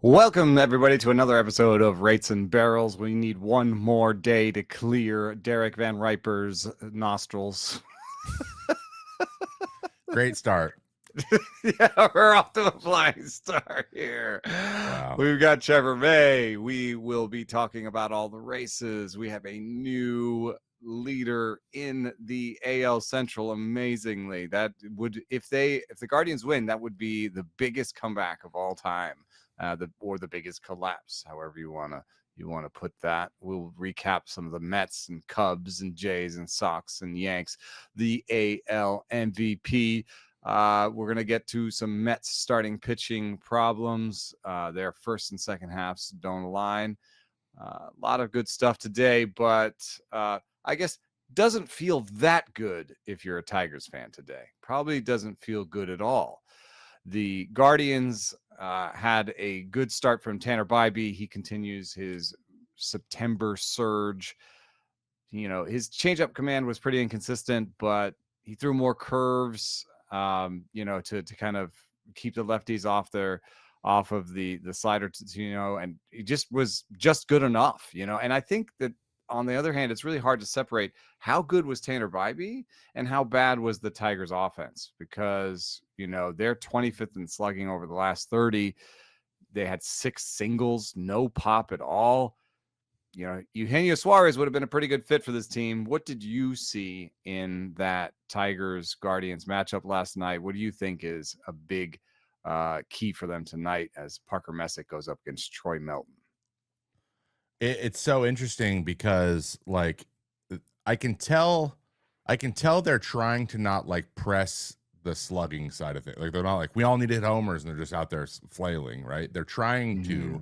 Welcome, everybody, to another episode of Rates and Barrels. We need one more day to clear Derek VanRiper's nostrils. Great start. Yeah, we're off to a flying start here. Wow. We've got Trevor May. We will be talking about all the races. We have a new leader in the AL Central. Amazingly, that would if the Guardians win, that would be the biggest comeback of all time. The biggest collapse, however you want to put that. We'll recap some of the Mets and Cubs and Jays and Sox and Yanks, the AL MVP. We're going to get to some Mets starting pitching problems. Their first and second halves don't align. A lot of good stuff today, but I guess doesn't feel that good if you're a Tigers fan today. Probably doesn't feel good at all. The Guardians had a good start from Tanner Bybee. He continues his September surge. You know, his changeup command was pretty inconsistent, but he threw more curves, to kind of keep the lefties off of the slider, and he just was just good enough, And I think that on the other hand, it's really hard to separate how good was Tanner Bybee and how bad was the Tigers offense, because, they're 25th in slugging over the last 30. They had 6 singles, no pop at all. Eugenio Suarez would have been a pretty good fit for this team. What did you see in that Tigers-Guardians matchup last night? What do you think is a big key for them tonight as Parker Messick goes up against Troy Melton? It's so interesting because, I can tell they're trying to not press the slugging side of it. Like, they're not like, we all need to hit homers, and they're just out there flailing, right? They're trying to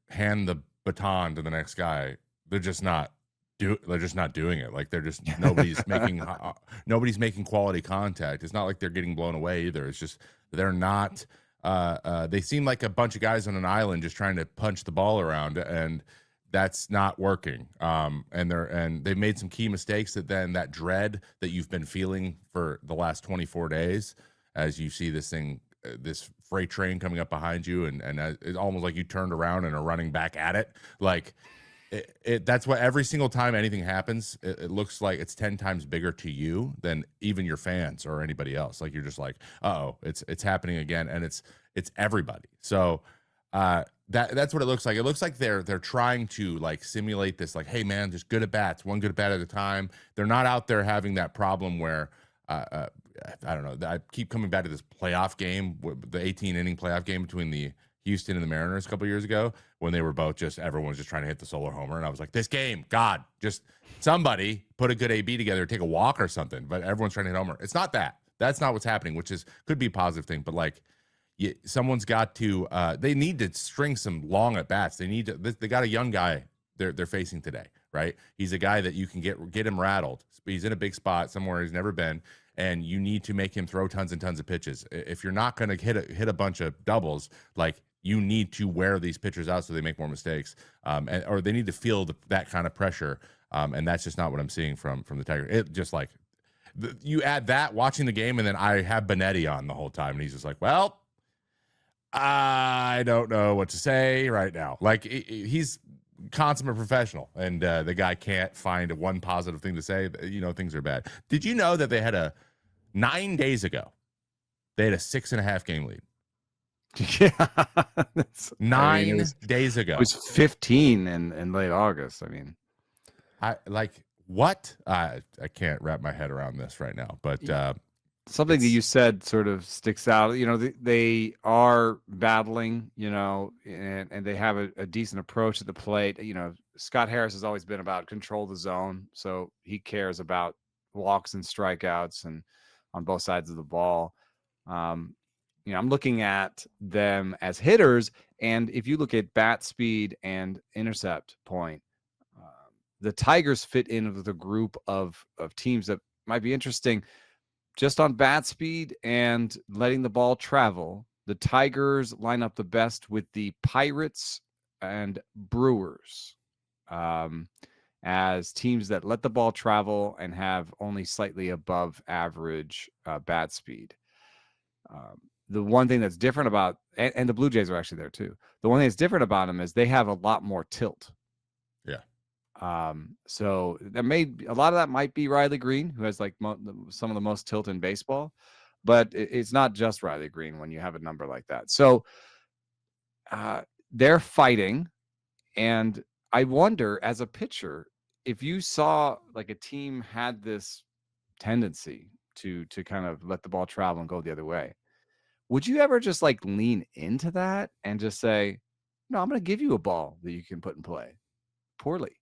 hand the baton to the next guy. They're just not doing it. Like, they're just nobody's making quality contact. It's not like they're getting blown away either. It's just they're not. They seem like a bunch of guys on an island just trying to punch the ball around, and that's not working. And they've made some key mistakes that dread that you've been feeling for the last 24 days as you see this freight train coming up behind you, and it's almost like you turned around and are running back at it. Like, that's what every single time anything happens, it looks like it's 10 times bigger to you than even your fans or anybody else. Like, you're just like, uh-oh, it's happening again, and it's everybody. So that's what it looks like. It looks like they're trying to simulate this, hey man, just good at bats, one good at bat at a time. They're not out there having that problem where I don't know. I keep coming back to this playoff game, the 18-inning playoff game between the Houston and the Mariners a couple years ago, when they were both everyone was just trying to hit the solo homer. And I was like, this game, God, just somebody put a good AB together, take a walk or something. But everyone's trying to hit homer. It's not that. That's not what's happening, which could be a positive thing. But someone's got to, they need to string some long at bats. They got a young guy they're facing today, right? He's a guy that you can get him rattled. He's in a big spot somewhere he's never been, and you need to make him throw tons and tons of pitches. If you're not going to hit a bunch of doubles, you need to wear these pitchers out so they make more mistakes, or they need to feel that kind of pressure, and that's just not what I'm seeing from the Tigers. It just you add that watching the game, and then I have Benetti on the whole time, and he's just like, well, I don't know what to say right now. He's consummate professional, and the guy can't find one positive thing to say. Things are bad. Did you know that they had 9 days ago, they had a 6.5 game lead? Yeah. 9 days ago. It was 15 in late August. I mean, what? I can't wrap my head around this right now, but something that you said sort of sticks out. They are battling, and they have a decent approach at the plate. Scott Harris has always been about control the zone, so he cares about walks and strikeouts and on both sides of the ball. I'm looking at them as hitters, and if you look at bat speed and intercept point, the Tigers fit into the group of teams that might be interesting. Just on bat speed and letting the ball travel, the Tigers line up the best with the Pirates and Brewers as teams that let the ball travel and have only slightly above average bat speed. the one thing that's different about, and the Blue Jays are actually there too. The one thing that's different about them is they have a lot more tilt. Yeah. So there may a lot of that might be Riley Green, who has like some of the most tilt in baseball, but it's not just Riley Green when you have a number like that. So they're fighting, and I wonder, as a pitcher, if you saw like a team had this tendency to kind of let the ball travel and go the other way, would you ever just like lean into that and just say, no, I'm going to give you a ball that you can put in play poorly?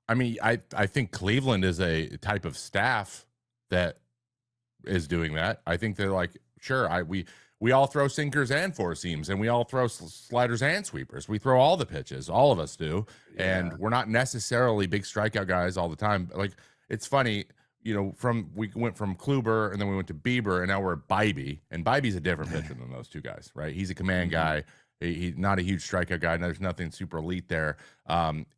I mean, I think Cleveland is a type of staff that is doing that. I think they're like, sure, we all throw sinkers and four seams, and we all throw sliders and sweepers. We throw all the pitches, all of us do, and we're not necessarily big strikeout guys all the time. Like, it's funny, you know, we went from Kluber, and then we went to Bieber, and now we're at Bibee, and Bibee's a different pitcher than those two guys, right? He's a command guy. He's not a huge strikeout guy. There's nothing super elite there. And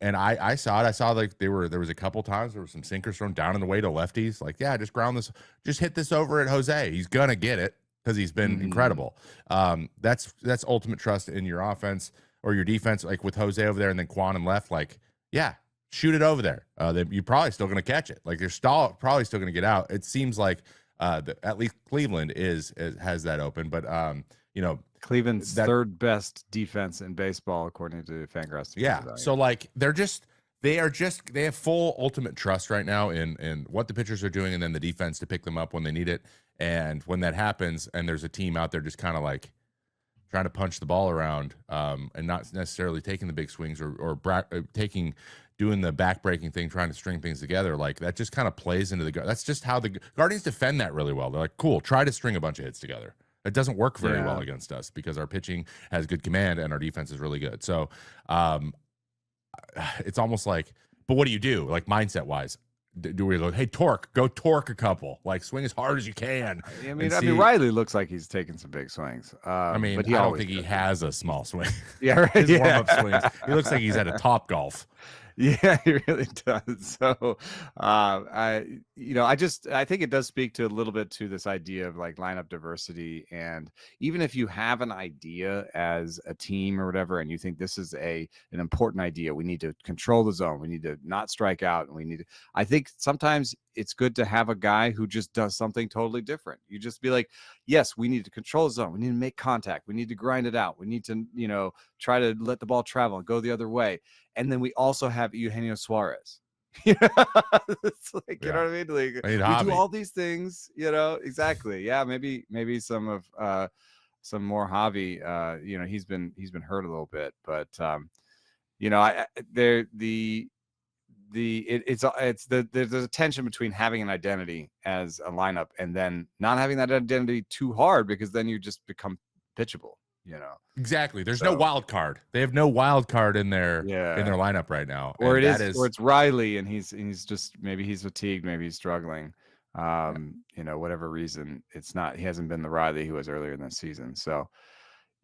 I saw it. I saw like there was a couple times there were some sinkers thrown down in the way to lefties. Like, yeah, just hit this over at Jose. He's gonna get it because he's been incredible. That's ultimate trust in your offense or your defense. Like with Jose over there and then Quan left. Like, yeah, shoot it over there. You're probably still gonna catch it. Like they're probably still gonna get out. It seems like at least Cleveland has that open, but you know. Cleveland's third best defense in baseball, according to Fangraphs. Yeah. So like they have full ultimate trust right now in what the pitchers are doing and then the defense to pick them up when they need it. And when that happens and there's a team out there just kind of like trying to punch the ball around and not necessarily taking the big swings or doing the back-breaking thing, trying to string things together, like that just kind of plays into that's just how the Guardians defend that really well. They're like, cool, try to string a bunch of hits together. It doesn't work very well against us because our pitching has good command and our defense is really good. So it's almost like, but what do you do? Like mindset wise, do we go, hey, go torque a couple, like swing as hard as you can? I mean, Riley looks like he's taking some big swings. But I don't think he has a small swing. Yeah, right. His warm-up swings. He looks like he's at a Top Golf. Yeah, he really does. So, I think it does speak to a little bit to this idea of like lineup diversity. And even if you have an idea as a team or whatever, and you think this is an important idea, we need to control the zone, we need to not strike out, and I think sometimes it's good to have a guy who just does something totally different. You just be like, yes, we need to control the zone, we need to make contact, we need to grind it out, we need to, try to let the ball travel and go the other way. And then we also have Eugenio Suarez. It's like, you know what I mean? Like, we do all these things, exactly. Yeah, maybe some of some more Javi. He's been hurt a little bit, but there's a tension between having an identity as a lineup and then not having that identity too hard, because then you just become pitchable. Exactly. There's no wild card. They have no wild card in their lineup right now. Or it's Riley, and he's just, maybe he's fatigued, maybe he's struggling. Whatever reason, he hasn't been the Riley who was earlier in the season. So,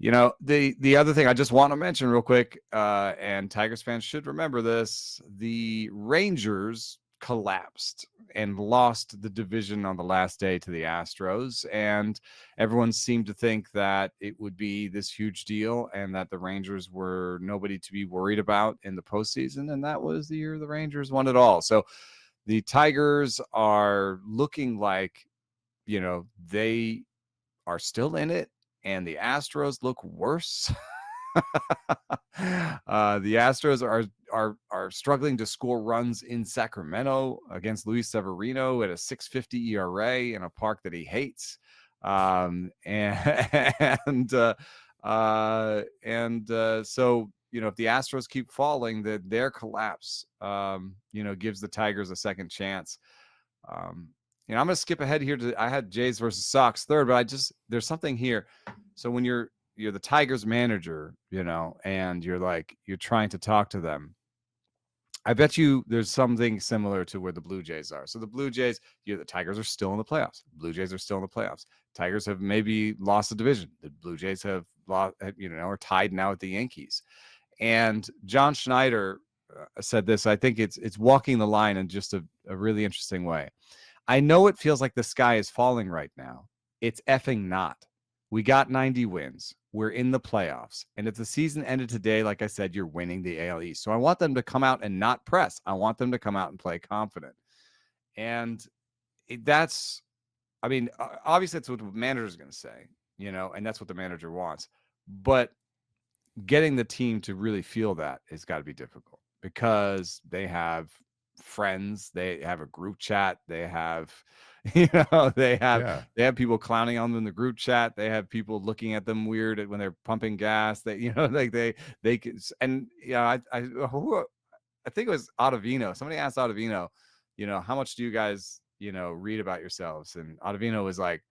the other thing I just want to mention real quick, and Tigers fans should remember this: the Rangers collapsed and lost the division on the last day to the Astros, and everyone seemed to think that it would be this huge deal and that the Rangers were nobody to be worried about in the postseason, and that was the year the Rangers won it all. So the Tigers are looking like, they are still in it, and the Astros look worse. The Astros are struggling to score runs in Sacramento against Luis Severino at a 6.50 ERA in a park that he hates. So if the Astros keep falling, that their collapse gives the Tigers a second chance. I'm going to skip ahead here I had Jays versus Sox third, but there's something here. So when you're the Tigers manager, and you're trying to talk to them, I bet you there's something similar to where the Blue Jays are. So the Blue Jays, the Tigers are still in the playoffs. Blue Jays are still in the playoffs. Tigers have maybe lost the division. The Blue Jays have lost, are tied now with the Yankees. And John Schneider said this. I think it's walking the line in just a really interesting way. I know it feels like the sky is falling right now, It's effing not. We got 90 wins. We're in the playoffs. And if the season ended today, like I said, you're winning the AL East. So I want them to come out and not press. I want them to come out and play confident. And that's, I mean, obviously that's what the manager's going to say, and that's what the manager wants. But getting the team to really feel that has got to be difficult because they have friends, they have a group chat, they have they have people clowning on them in the group chat, they have people looking at them weird when they're pumping gas, like they could. And I think it was Ottavino, somebody asked Ottavino, how much do you guys read about yourselves? And Ottavino was like,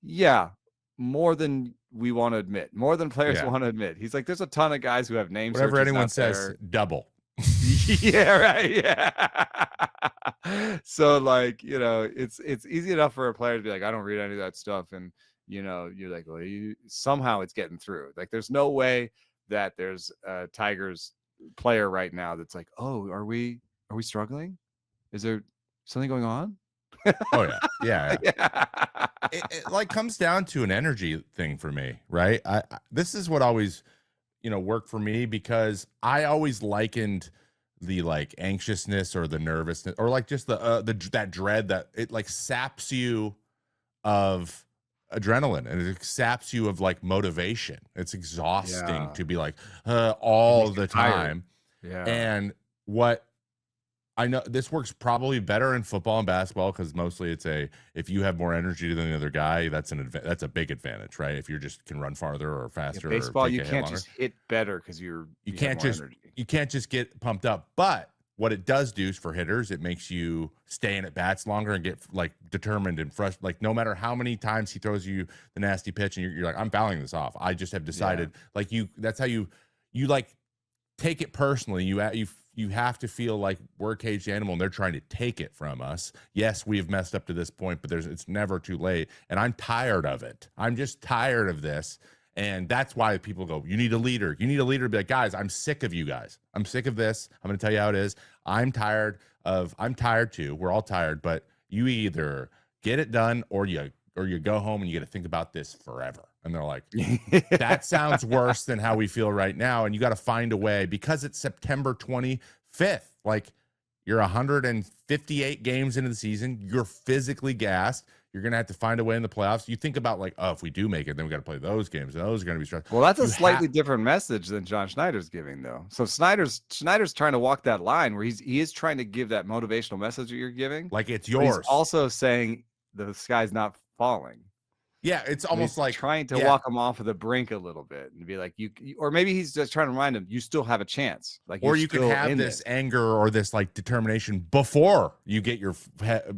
yeah, more than we want to admit, more than players want to admit. He's like, there's a ton of guys who have names. Whatever anyone says, double. Yeah, right. Yeah. So like, it's easy enough for a player to be like, I don't read any of that stuff. And you're like, well, somehow it's getting through. Like, there's no way that there's a Tigers player right now that's like, oh, are we struggling? Is there something going on? Oh yeah. It like comes down to an energy thing for me, right? This is what always worked for me, because I always likened the like anxiousness or the nervousness or like just that dread that it like saps you of adrenaline, and it saps you of like motivation. It's exhausting to be like all the time. Yeah. And what I know, this works probably better in football and basketball, because mostly it's if you have more energy than the other guy, that's a big advantage, right? If you just can run farther or faster. Baseball, or you can't just hit better because you can't just get pumped up. But what it does do is for hitters, it makes you stay in at bats longer and get like determined and frustrated. Like no matter how many times he throws you the nasty pitch, and you're like, I'm fouling this off. I just have decided that's how you like take it personally. You have to feel like we're a caged animal and they're trying to take it from us. Yes, we've messed up to this point, but it's never too late. And I'm tired of it. I'm just tired of this. And that's why people go, you need a leader. You need a leader to be like, guys, I'm sick of you guys. I'm sick of this. I'm going to tell you how it is. I'm tired too. We're all tired, but you either get it done or you go home and you get to think about this forever. And they're like, that sounds worse than how we feel right now. And you got to find a way, because it's September 25th. Like, you're 158 games into the season. You're physically gassed. You're going to have to find a way in the playoffs. You think about like, oh, if we do make it, then we got to play those games. And those are going to be stressful. Well, that's a slightly different message than John Schneider's giving, though. So Schneider's trying to walk that line where he is trying to give that motivational message that you're giving. Like it's yours. He's also saying the sky's not falling. Yeah, it's almost like trying to walk him off of the brink a little bit and be like, you, or maybe he's just trying to remind him, you still have a chance. Like, or you can have this anger or this like determination before you get your,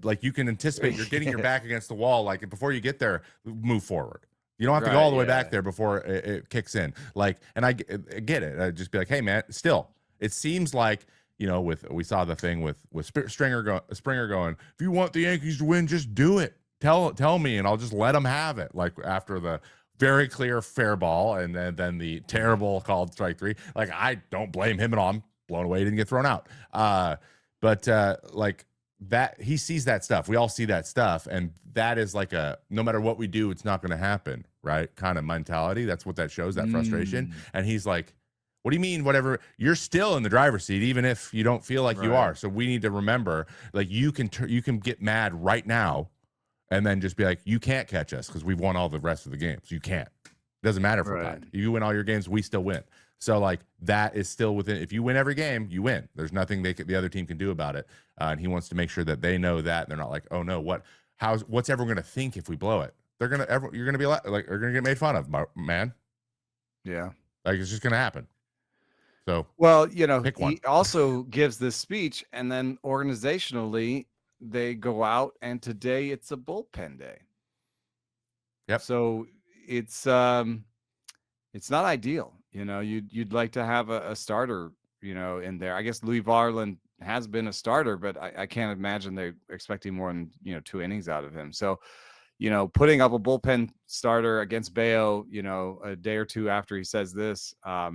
like you can anticipate you're getting your back against the wall. Like before you get there, move forward. You don't have to go all the way back there before it kicks in. Like, and I get it. I'd just be like, hey man, still, it seems like, we saw the thing with Springer going, if you want the Yankees to win, just do it. Tell me, and I'll just let them have it. Like after the very clear fair ball, and then the terrible called strike three. Like I don't blame him at all. I'm blown away he didn't get thrown out. But like that, he sees that stuff. We all see that stuff, and that is like no matter what we do, it's not going to happen, right? Kind of mentality. That's what that shows. That frustration. And he's like, what do you mean? Whatever, you're still in the driver's seat, even if you don't feel like you are. So we need to remember, like you can get mad right now. And then just be like, you can't catch us because we've won all the rest of the games. You can't. It doesn't matter if we're tied. If you win all your games, we still win. So like that is still within. If you win every game, you win. There's nothing the other team can do about it. And he wants to make sure that they know that they're not like, oh no, what's everyone going to think if we blow it? You're going to be like, you're going to get made fun of, man. Yeah, like it's just going to happen. So well, he also gives this speech, and then organizationally, they go out, and today it's a bullpen day. Yep. So it's not ideal. You'd like to have a starter, in there. I guess Louis Varland has been a starter, but I can't imagine they're expecting more than 2 innings out of him. So, putting up a bullpen starter against Bayo, a day or two after he says this, a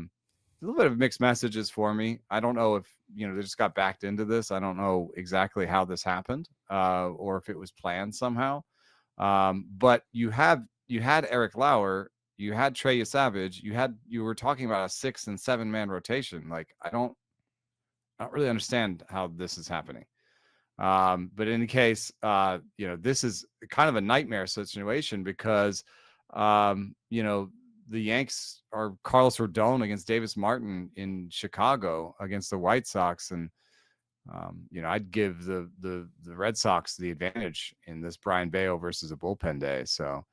little bit of mixed messages for me. I don't know if they just got backed into this. I don't know exactly how this happened, or if it was planned somehow. But you had Eric Lauer, you had Trey Savage, you were talking about a 6 and 7 man rotation. Like I don't really understand how this is happening. But in any case, this is kind of a nightmare situation because, the Yanks are Carlos Rodon against Davis Martin in Chicago against the White Sox. And, I'd give the Red Sox the advantage in this Brian Bayo versus a bullpen day. So,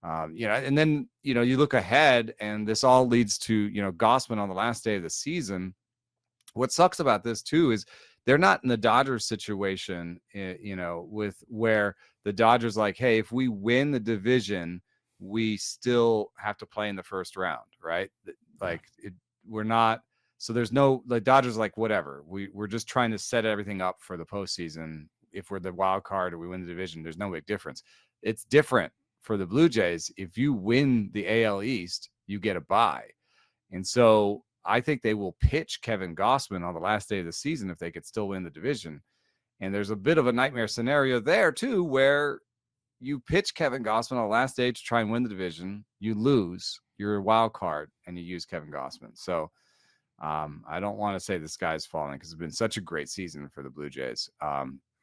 and then, you look ahead and this all leads to, Gausman on the last day of the season. What sucks about this too is they're not in the Dodgers situation, with where the Dodgers like, hey, if we win the division, we still have to play in the first round, right? Like we're not. So there's no, the Dodgers like, whatever. We're just trying to set everything up for the postseason. If we're the wild card or we win the division, there's no big difference. It's different for the Blue Jays. If you win the AL East, you get a bye. And so I think they will pitch Kevin Gausman on the last day of the season if they could still win the division. And there's a bit of a nightmare scenario there too, where you pitch Kevin Gausman on the last day to try and win the division, you lose, you're a wild card, and you use Kevin Gausman. So I don't want to say the sky's falling because it's been such a great season for the Blue Jays.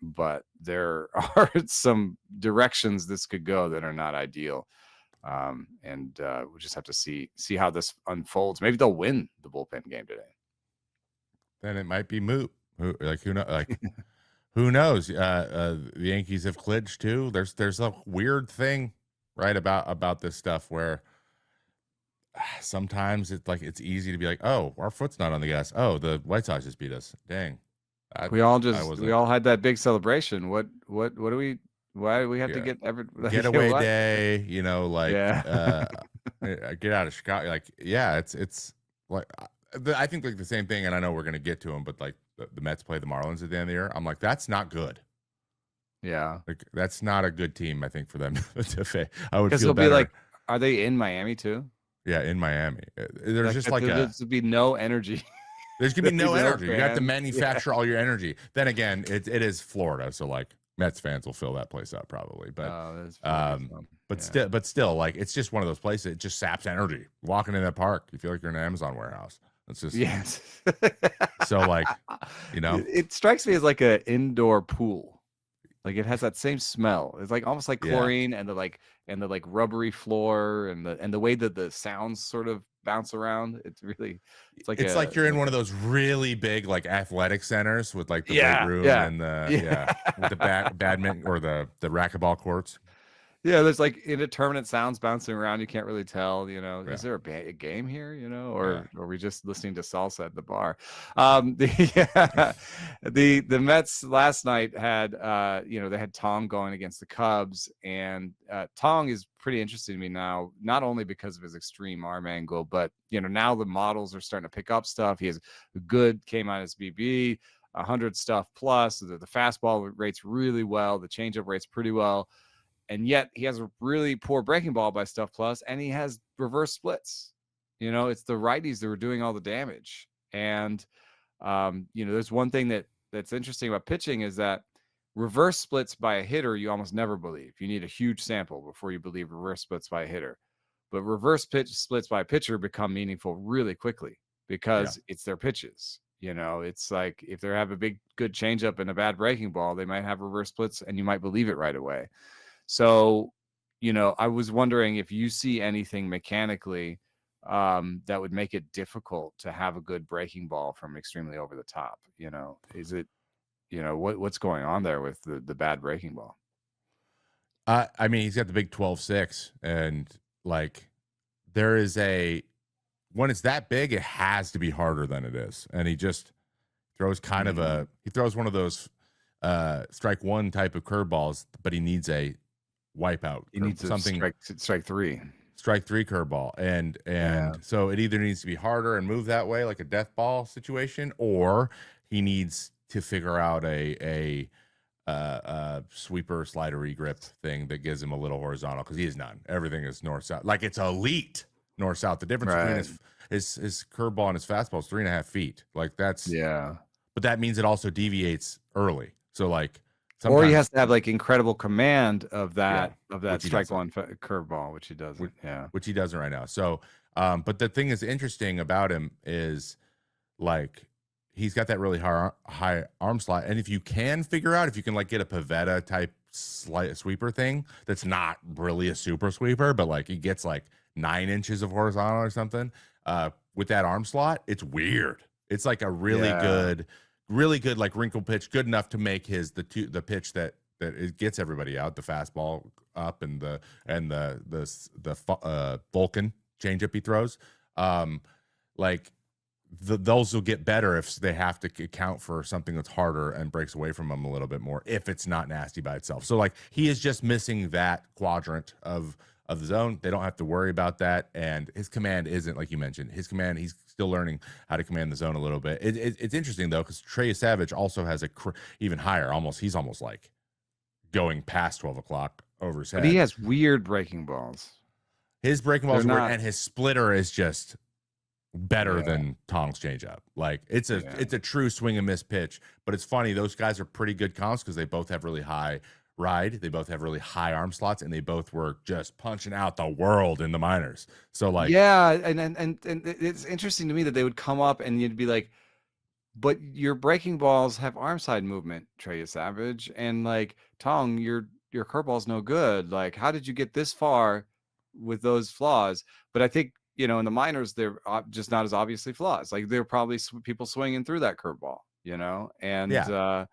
But there are some directions this could go that are not ideal. And we'll just have to see how this unfolds. Maybe they'll win the bullpen game today. Then it might be moot. Who knows? Like, who knows? The Yankees have clinched too. There's a weird thing, right, about this stuff where sometimes it's easy to be like, oh, our foot's not on the gas. Oh, the White Sox just beat us. Dang. We all had that big celebration. What do we? Why do we have to get getaway day? Get out of Chicago. Like, yeah, it's like I think like the same thing, and I know we're gonna get to them, but like the Mets play the Marlins at the end of the year. I'm like, that's not good. Yeah, like that's not a good team. I think for them to face. I would because feel it'll better. Be like, are they in Miami too? Yeah, in Miami. There's just like there's be no energy. There's gonna be no energy. You have to manufacture all your energy. Then again, it is Florida, so like Mets fans will fill that place up probably. But still, like it's just one of those places. It just saps energy. Walking in that park, you feel like you're in an Amazon warehouse. It's just So like, it strikes me as like an indoor pool. Like it has that same smell. It's like almost like chlorine and the rubbery floor and the way that the sounds sort of bounce around. It's like you're in one of those really big like athletic centers with like the weight room and with the badminton or the racquetball courts. Yeah, there's like indeterminate sounds bouncing around. You can't really tell, is there a game here, or are we just listening to salsa at the bar? The Mets last night had, they had Tong going against the Cubs, and Tong is pretty interesting to me now, not only because of his extreme arm angle, but, now the models are starting to pick up stuff. He has came on his BB, 100 stuff plus. The fastball rates really well. The changeup rates pretty well. And yet he has a really poor breaking ball by Stuff Plus, and he has reverse splits. It's the righties that were doing all the damage. And, there's one thing that's interesting about pitching is that reverse splits by a hitter, you almost never believe. You need a huge sample before you believe reverse splits by a hitter. But reverse splits by a pitcher become meaningful really quickly because it's their pitches. It's like if they have a good changeup and a bad breaking ball, they might have reverse splits and you might believe it right away. So, I was wondering if you see anything mechanically that would make it difficult to have a good breaking ball from extremely over the top. Is it, what's going on there with the bad breaking ball? I mean, he's got the big 12-6, and like there is when it's that big, it has to be harder than it is, and he just throws he throws one of those strike one type of curveballs, but he needs a wipeout. He needs something strike three curveball, and so it either needs to be harder and move that way like a death ball situation, or he needs to figure out a sweeper slidery grip thing that gives him a little horizontal, because he is none. Everything is north south, like it's elite north south. The difference between his curveball and his fastball is 3.5 feet. Like that's but that means it also deviates early. So like Or he sometimes, has to have like incredible command of yeah, that which he strike doesn't. one curveball, which he doesn't. Yeah. Which he doesn't right now. So, but the thing is interesting about him is like he's got that really high arm slot, and if you can figure out if you can like get a Pavetta type slight sweeper thing that's not really a super sweeper, but like he gets like 9 inches of horizontal or something with that arm slot, it's weird. It's like a really good like wrinkle pitch, good enough to make the pitch that it gets everybody out, the fastball up and the Vulcan changeup he throws. Like those will get better if they have to account for something that's harder and breaks away from them a little bit more if it's not nasty by itself. So like he is just missing that quadrant of the zone. They don't have to worry about that, and his command isn't like you mentioned. His command, he's still learning how to command the zone a little bit. It's interesting though because Trey Savage also has even higher. He's almost like going past 12 o'clock over his head. But he has weird breaking balls. His breaking balls are weird, and his splitter is just better than Tong's changeup. Like it's a true swing and miss pitch. But it's funny, those guys are pretty good comps because they both have really high ride, they both have really high arm slots, and they both were just punching out the world in the minors. So like and it's interesting to me that they would come up and you'd be like, but your breaking balls have arm side movement, Trey Savage, and like Tong, your curveball's no good. Like, how did you get this far with those flaws? But I think in the minors they're just not as obviously flaws. Like they're probably people swinging through that curveball, and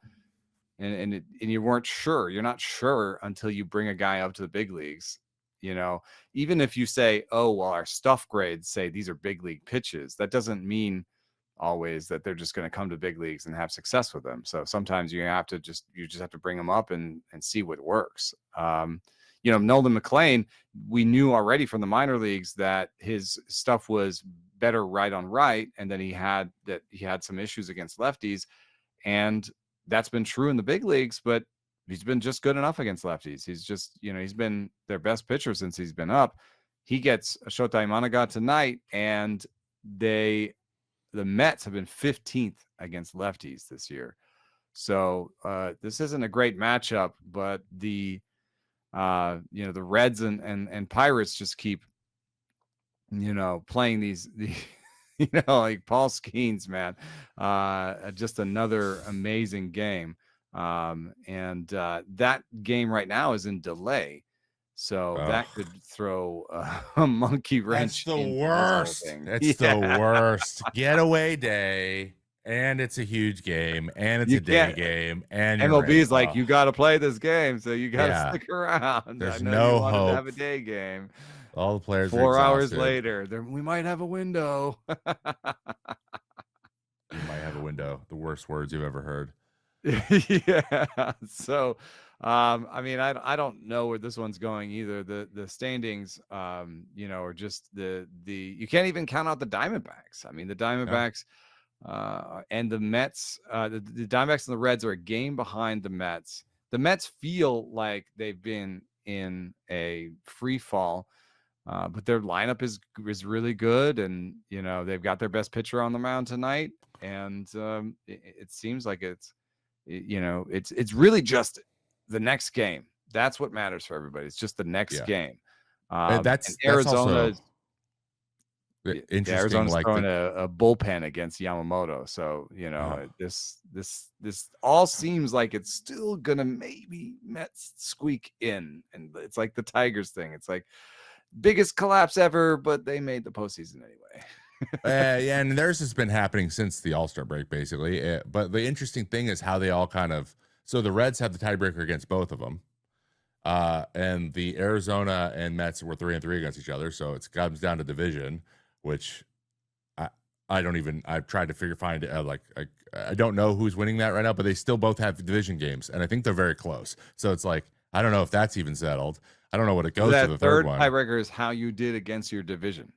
you weren't sure. You're not sure until you bring a guy up to the big leagues. Even if you say, oh well, our stuff grades say these are big league pitches, that doesn't mean always that they're just going to come to big leagues and have success with them. So sometimes you just have to bring them up and see what works. Nolan McLean, we knew already from the minor leagues that his stuff was better right on right, and then he had some issues against lefties, and that's been true in the big leagues, but he's been just good enough against lefties. He's just, he's been their best pitcher since he's been up. He gets a Shota Imanaga tonight, and the Mets have been 15th against lefties this year. So this isn't a great matchup, but the Reds and Pirates just keep, playing these like Paul Skeens, man, just another amazing game. And that game right now is in delay. So that could throw a monkey wrench. That's the worst. That's the worst. Getaway day, and it's a huge game, and it's a day game, and MLB is like, you got to play this game, so you got to stick around. There's I know no you wanted hope. to have a day game. All the players 4 hours later, we might have a window. You might have a window. The worst words you've ever heard. Yeah. So, I don't know where this one's going either. The standings, are just the you can't even count out the Diamondbacks. I mean, the Diamondbacks and the Mets, the Diamondbacks and the Reds are a game behind the Mets. The Mets feel like they've been in a free fall, but their lineup is really good, and they've got their best pitcher on the mound tonight, and it seems like it's really just the next game. That's what matters for everybody. It's just the next game. That's Arizona. Interesting. Arizona's like throwing a bullpen against Yamamoto, so this all seems like it's still gonna maybe Mets squeak in, and it's like the Tigers thing. It's like biggest collapse ever, but they made the postseason anyway. Yeah, and theirs has been happening since the All-Star break, basically. But the interesting thing is how they all so the Reds have the tiebreaker against both of them. And the Arizona and Mets were 3-3 against each other. So it comes down to division, which I've tried to find I don't know who's winning that right now, but they still both have division games. And I think they're very close. So it's like, I don't know if that's even settled. I don't know what it goes to the third one. Tiebreaker is how you did against your division.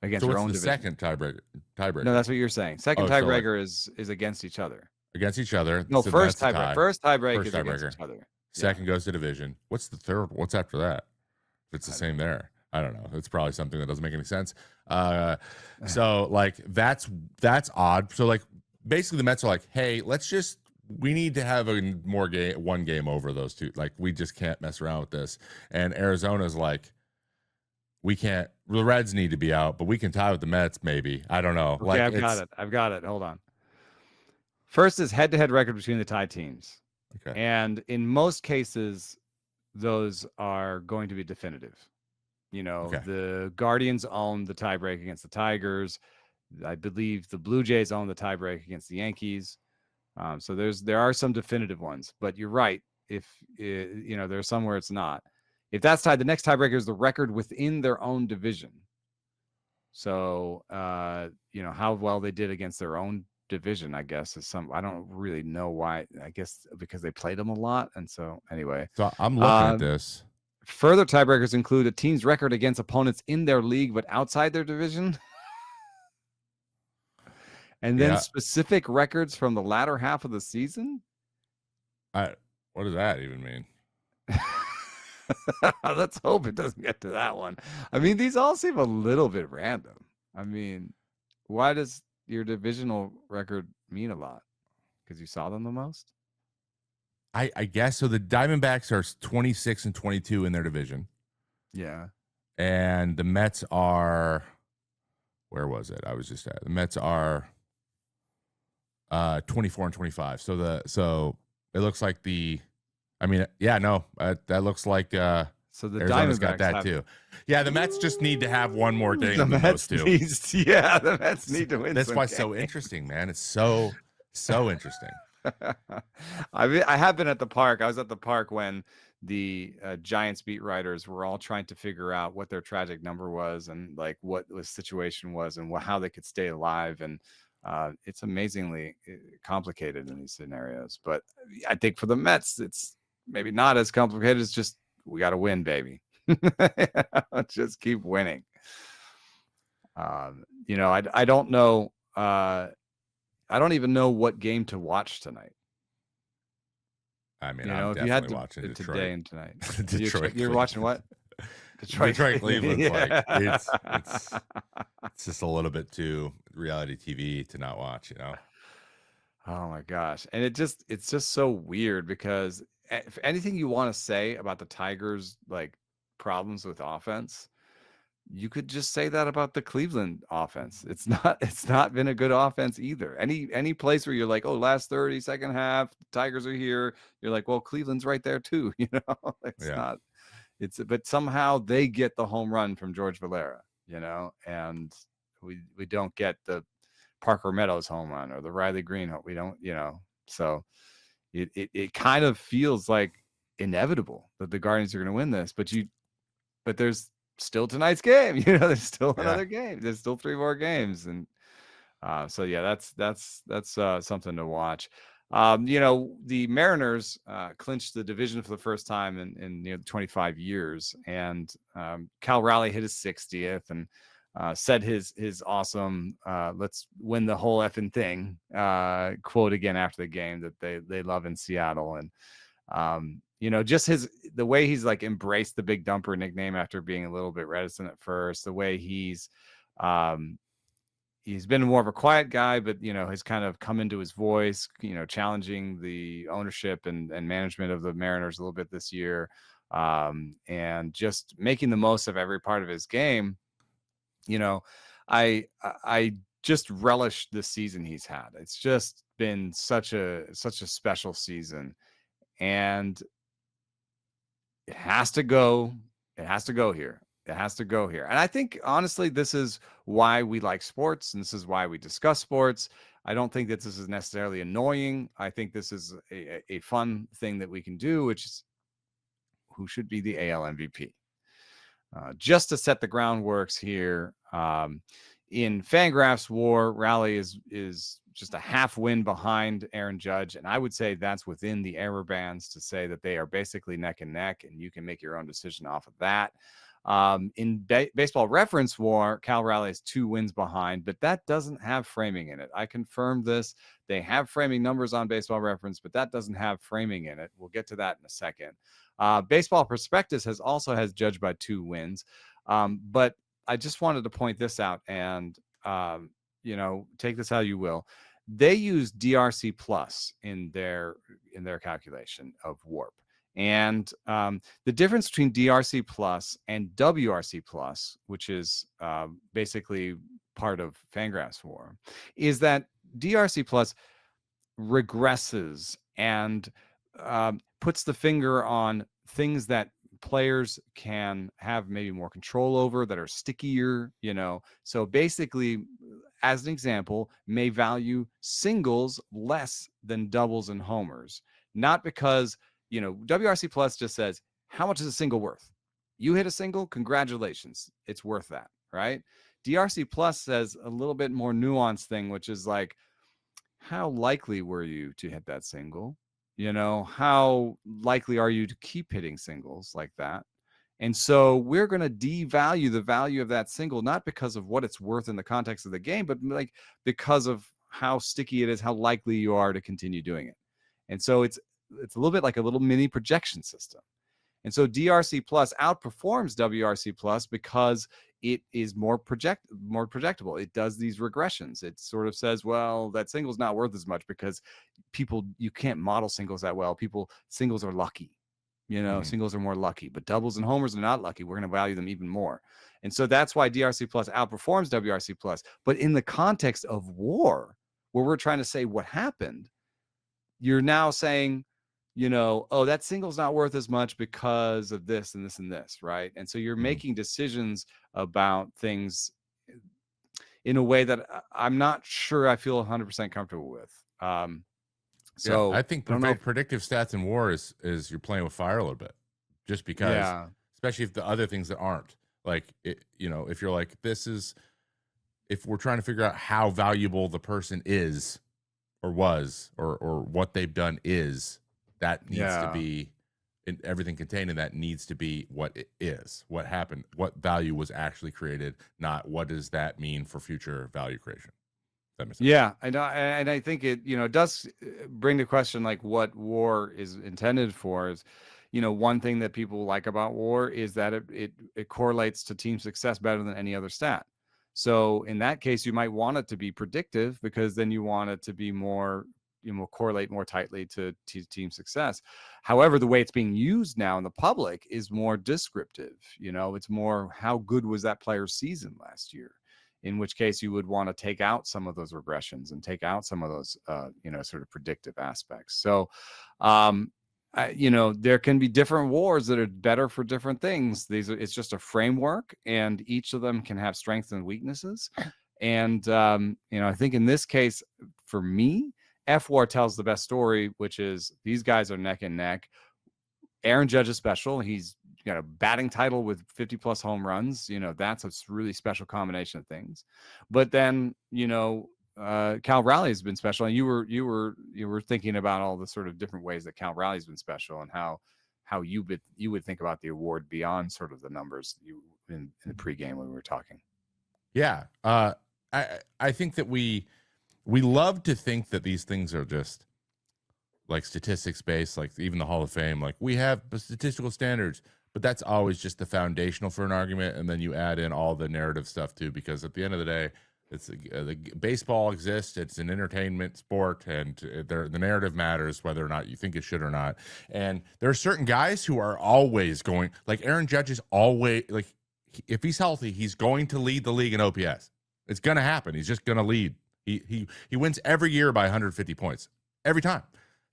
Against your own division. Second tiebreaker. No, that's what you're saying. Second tiebreaker is against each other. Against each other. No, first tiebreaker. First tiebreaker is against each other. Second goes to division. What's the third? What's after that? If it's the same there, I don't know. It's probably something that doesn't make any sense. So like that's odd. So like basically the Mets are like, hey, let's just we need to have one game over those two. Like, we just can't mess around with this. And Arizona's like, we can't. The Reds need to be out, but we can tie with the Mets, maybe. I don't know. Okay, Like, I've got it. Hold on. First is head-to-head record between the tied teams. Okay. And in most cases, those are going to be definitive. Okay. The Guardians own the tiebreak against the Tigers. I believe the Blue Jays own the tiebreak against the Yankees. So there are some definitive ones, but you're right. If there's some where it's not. If that's tied, the next tiebreaker is the record within their own division. So how well they did against their own division, I guess, is I don't really know why. I guess because they played them a lot, and so anyway. So I'm looking at this. Further tiebreakers include a team's record against opponents in their league but outside their division. And then specific records from the latter half of the season. What does that even mean? Let's hope it doesn't get to that one. I mean, these all seem a little bit random. I mean, why does your divisional record mean a lot? Because you saw them the most? I guess so. The Diamondbacks are 26 and 22 in their division. Yeah. And the Mets are, where was it? I was just at. The Mets are 24 and 25. So it looks like that looks like so the Arizona's Diamondbacks got that too. Yeah, the Mets just need to have one more game than those two. The Mets need to win. That's why it's so interesting, man. It's so interesting. I have been at the park. I was at the park when the Giants beat writers were all trying to figure out what their tragic number was and like what the situation was and how they could stay alive. And it's amazingly complicated in these scenarios. But I think for the Mets, it's maybe not as complicated. It's just we got to win, baby. Just keep winning. I don't know. I don't even know what game to watch tonight. I mean, I'm if you had to watching today Detroit. and tonight. Detroit. You're watching what? Detroit Cleveland. Yeah. Like it's just a little bit too reality TV to not watch, Oh my gosh. And it's just so weird because if anything you want to say about the Tigers like problems with offense, you could just say that about the Cleveland offense. It's not been a good offense either. Any place where you're like, oh, last 30 second half, the Tigers are here. You're like, well, Cleveland's right there too. But somehow they get the home run from George Valera, and we don't get the Parker Meadows home run or the Riley Green. We don't, so it kind of feels like inevitable that the Guardians are going to win this, but there's still tonight's game. There's still another game. There's still 3 more games, and so yeah, that's something to watch. The Mariners clinched the division for the first time in 25 years, and Cal Raleigh hit his 60th and said his awesome "let's win the whole effing thing" quote again after the game that they love in Seattle. And just the way he's like embraced the Big Dumper nickname after being a little bit reticent at first, the way he's been more of a quiet guy, but has kind of come into his voice, challenging the ownership and management of the Mariners a little bit this year, and just making the most of every part of his game. I just relish the season he's had. It's just been such a special season, and it has to go. It has to go here. It has to go here. And I think, honestly, this is why we like sports, and this is why we discuss sports. I don't think that this is necessarily annoying. I think this is a fun thing that we can do, which is who should be the AL MVP. Just to set the groundworks here, in Fangraphs WAR, Raleigh is just a half win behind Aaron Judge, and I would say that's within the error bands to say that they are basically neck and neck, and you can make your own decision off of that. In Baseball Reference WAR, Cal Raleigh is 2 wins behind, but that doesn't have framing in it. I confirmed this. They have framing numbers on Baseball Reference, but that doesn't have framing in it. We'll get to that in a second. Baseball Prospectus has Judge by 2 wins, but I just wanted to point this out, and take this how you will. they use DRC plus in their calculation of warp. And the difference between DRC plus and WRC plus, which is basically part of Fangraphs War, is that DRC plus regresses and puts the finger on things that players can have maybe more control over, that are stickier, you know. So basically, as an example, may value singles less than doubles and homers, not because, you know, WRC plus just says, how much is a single worth? You hit a single, congratulations, it's worth that, right? DRC plus says a little bit more nuanced thing, which is like, how likely were you to hit that single? You know, how likely are you to keep hitting singles like that? And so we're going to devalue the value of that single, not because of what it's worth in the context of the game, but like because of how sticky it is, how likely you are to continue doing it. And so it's a little bit like a little mini projection system. And so DRC plus outperforms WRC plus because it is more projectable. It does these regressions. It sort of says, well, that single's not worth as much because you can't model singles that well. Singles are lucky. You know, singles are more lucky, but doubles and homers are not lucky. We're going to value them even more. And so that's why DRC plus outperforms WRC plus. But in the context of war, where we're trying to say what happened, you're now saying, you know, oh, that single's not worth as much because of this and this and this, right? And so you're making decisions about things in a way that I'm not sure I feel 100% comfortable with. So yeah, I think predictive stats in war is you're playing with fire a little bit, just because, especially if the other things that aren't like it, you know, if you're like, if we're trying to figure out how valuable the person is or was or what they've done is, that needs to be in everything contained in that needs to be what it is, what happened, what value was actually created, not what does that mean for future value creation. That makes sense. Yeah, I know, and I think it, you know, does bring the question like what war is intended for. Is, you know, one thing that people like about war is that it correlates to team success better than any other stat. So in that case, you might want it to be predictive because then you want it to be more, you know, correlate more tightly to team success. However, the way it's being used now in the public is more descriptive. You know, it's more how good was that player's season last year, in which case you would want to take out some of those regressions and take out some of those, you know, sort of predictive aspects. So, you know, there can be different wars that are better for different things. It's just a framework, and each of them can have strengths and weaknesses. And, you know, I think in this case, for me, F War tells the best story, which is these guys are neck and neck. Aaron Judge is special. He's got a batting title with 50 plus home runs. You know, that's a really special combination of things. But then, you know, Cal Raleigh has been special, and you were thinking about all the sort of different ways that Cal Raleigh's been special, and how you would think about the award beyond sort of the numbers in the pregame when we were talking. Yeah, I think that we love to think that these things are just like statistics based, like even the Hall of Fame, like we have statistical standards, but that's always just the foundational for an argument, and then you add in all the narrative stuff too, because at the end of the day, it's the baseball exists. It's an entertainment sport, and the narrative matters whether or not you think it should or not. And there are certain guys who are always going, like Aaron Judge is always like, if he's healthy, he's going to lead the league in OPS. It's going to happen. He's just going to lead. He wins every year by 150 points every time.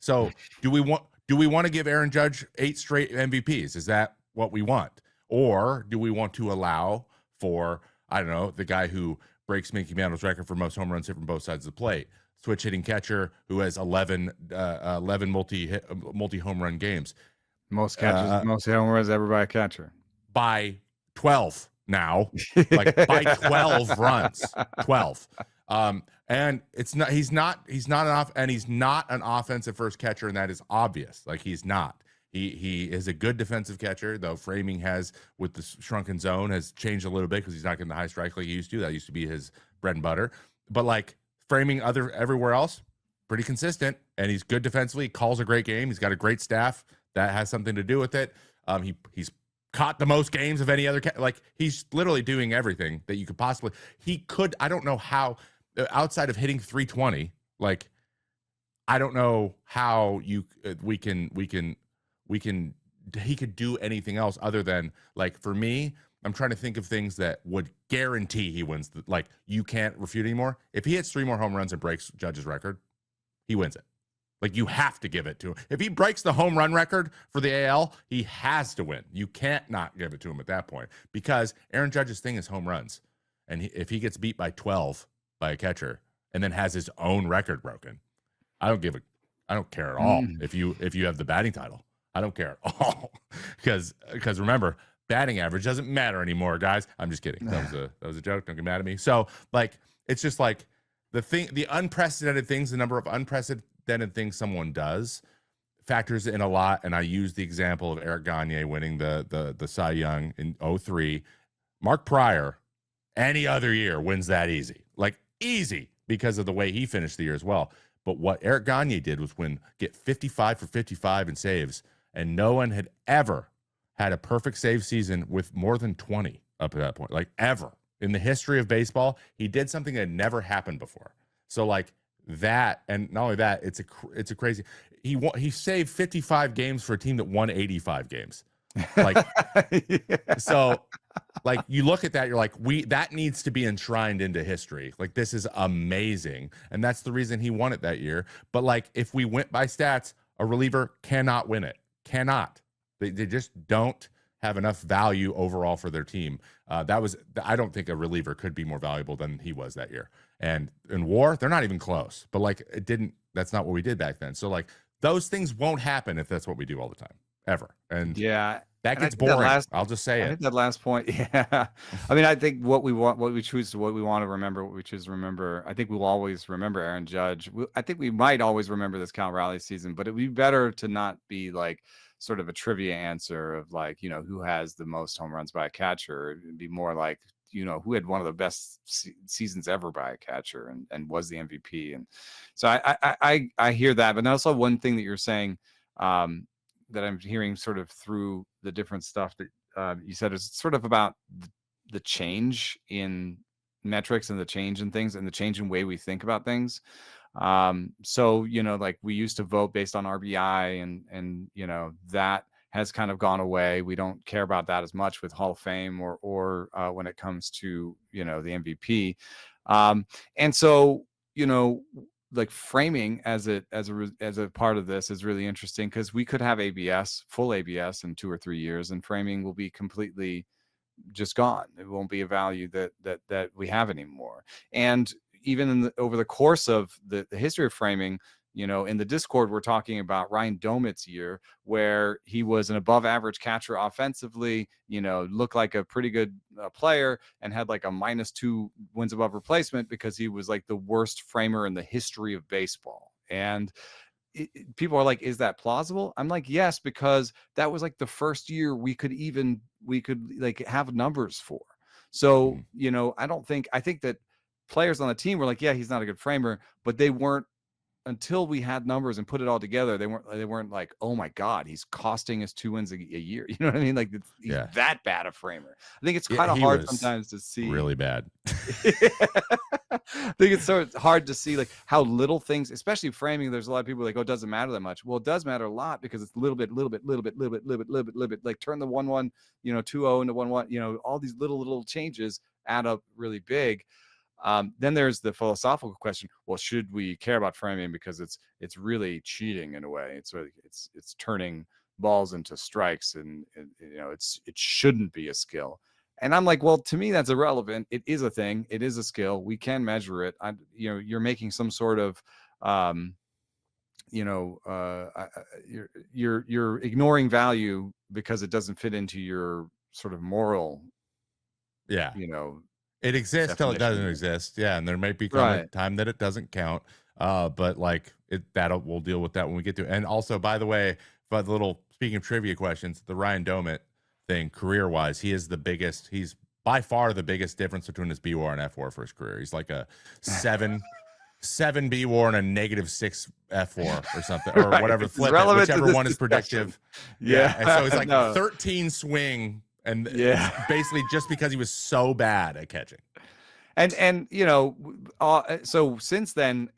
So do we want to give Aaron Judge 8 straight MVPs? Is that what we want? Or do we want to allow for, I don't know, the guy who breaks Mickey Mantle's record for most home runs hit from both sides of the plate, switch hitting catcher who has 11 multi home run games, most catches, most home runs ever by a catcher, by 12 now, like by 12 runs, 12. And he's not an offensive first catcher, and that is obvious. Like he's not. He is a good defensive catcher, though framing has, with the shrunken zone, has changed a little bit because he's not getting the high strike like he used to. That used to be his bread and butter. But like framing everywhere else, pretty consistent, and he's good defensively. He calls a great game. He's got a great staff that has something to do with it. He's caught the most games of any other like he's literally doing everything that you could possibly. He could. I don't know how, outside of hitting 320. Like, I don't know how he could do anything else other than, like, for me, I'm trying to think of things that would guarantee he wins. Like, you can't refute anymore. If he hits 3 more home runs and breaks Judge's record, he wins it. Like, you have to give it to him. If he breaks the home run record for the AL, he has to win. You can't not give it to him at that point, because Aaron Judge's thing is home runs. And if he gets beat by 12 by a catcher and then has his own record broken, I don't care at all if you have the batting title. I don't care at all. Because remember, batting average doesn't matter anymore, guys. I'm just kidding. That was a joke. Don't get mad at me. So, like, it's just like the unprecedented things, the number of unprecedented things someone does factors in a lot. And I use the example of Eric Gagne winning the Cy Young in 2003. Mark Pryor, any other year, wins that easy. Like, easy, because of the way he finished the year as well. But what Eric Gagne did was get 55 for 55 in saves, and no one had ever had a perfect save season with more than 20 up to that point, like, ever in the history of baseball. He did something that had never happened before. So, like, that, and not only that, it's a crazy. He saved 55 games for a team that won 85 games. Like, yeah. So, like, you look at that, you're like, that needs to be enshrined into history. Like, this is amazing, and that's the reason he won it that year. But, like, if we went by stats, a reliever cannot win it. Cannot. They just don't have enough value overall for their team. I don't think a reliever could be more valuable than he was that year. And in WAR, they're not even close. But, like, that's not what we did back then. So, like, those things won't happen if that's what we do all the time, ever. And yeah. That gets boring. I'll just say it. I think that last point, yeah. I mean, I think what we want to remember, what we choose to remember. I think we'll always remember Aaron Judge. I think we might always remember this Cal Raleigh season, but it'd be better to not be like sort of a trivia answer of, like, who has the most home runs by a catcher. It'd be more like, who had one of the best seasons ever by a catcher and was the MVP. And so I hear that, but also one thing that you're saying, that I'm hearing sort of through the different stuff that you said, is sort of about the change in metrics and the change in things and the change in way we think about things. So, like, we used to vote based on RBI and that has kind of gone away. We don't care about that as much with Hall of Fame or when it comes to, the MVP. And so, like, framing as a part of this is really interesting, because we could have full ABS in 2 or 3 years, and framing will be completely just gone. It won't be a value that we have anymore. And even over the course of the history of framing, in the Discord, we're talking about Ryan Domit's year, where he was an above average catcher offensively, looked like a pretty good player, and had like a -2 wins above replacement because he was like the worst framer in the history of baseball. And people are like, is that plausible? I'm like, yes, because that was like the first year we could like have numbers for. So, I think that players on the team were like, yeah, he's not a good framer, but they weren't, until we had numbers and put it all together, they weren't like, oh my God, he's costing us 2 wins a year. You know what I mean? Like, he's that bad a framer. I think it's kind of hard sometimes to see. Really bad. I think it's so hard to see, like, how little things, especially framing. There's a lot of people like, oh, it doesn't matter that much. Well, it does matter a lot, because it's little bit, like turn the 1-1, 2-0 into 1-1, all these little changes add up really big. Then there's the philosophical question. Well, should we care about framing because it's really cheating in a way? It's turning balls into strikes, and it shouldn't be a skill. And I'm like, well, to me, that's irrelevant. It is a thing. It is a skill. We can measure it. You're making some sort of, you're ignoring value because it doesn't fit into your sort of moral. Yeah. It exists till it doesn't exist. Yeah, and there might be a time that it doesn't count. But like we'll deal with that when we get to it. And also, by the way, for the little, speaking of trivia questions, the Ryan Domit thing, career-wise, he's by far the biggest difference between his B WAR and F WAR for his career. He's like a 7 B WAR and a -6 F WAR or something, or whatever. Flip it, whichever one is predictive. Yeah. And so he's like 13 swing. And basically just because he was so bad at catching. And so since then,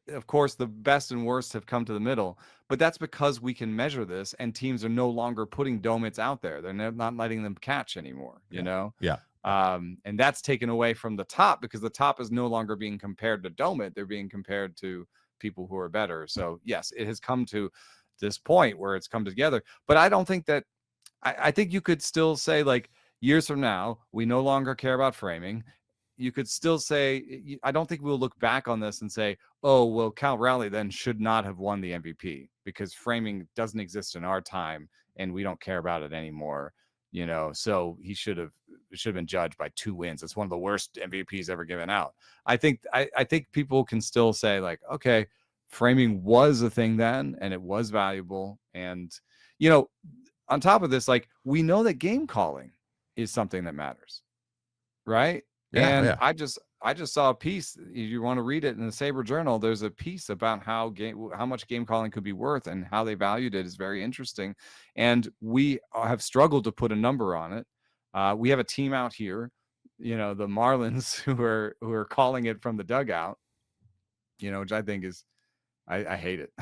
of course, the best and worst have come to the middle, but that's because we can measure this, and teams are no longer putting domits out there. They're not letting them catch anymore, Yeah. and that's taken away from the top, because the top is no longer being compared to domit. They're being compared to people who are better. So yes, it has come to this point where it's come together, but I don't think that, I think you could still say, like, years from now, we no longer care about framing. You could still say, I don't think we'll look back on this and say, oh, well, Cal Raleigh then should not have won the MVP because framing doesn't exist in our time and we don't care about it anymore. So he should have been judged by 2 wins. It's one of the worst MVPs ever given out. I think people can still say, like, okay, framing was a thing then and it was valuable. And, on top of this, like, we know that game calling is something that matters, right? Yeah, And I just saw a piece. If you want to read it in the Saber Journal, there's a piece about how much game calling could be worth and how they valued it is very interesting. And we have struggled to put a number on it. We have a team out here, the Marlins, who are calling it from the dugout, which I think is, I hate it.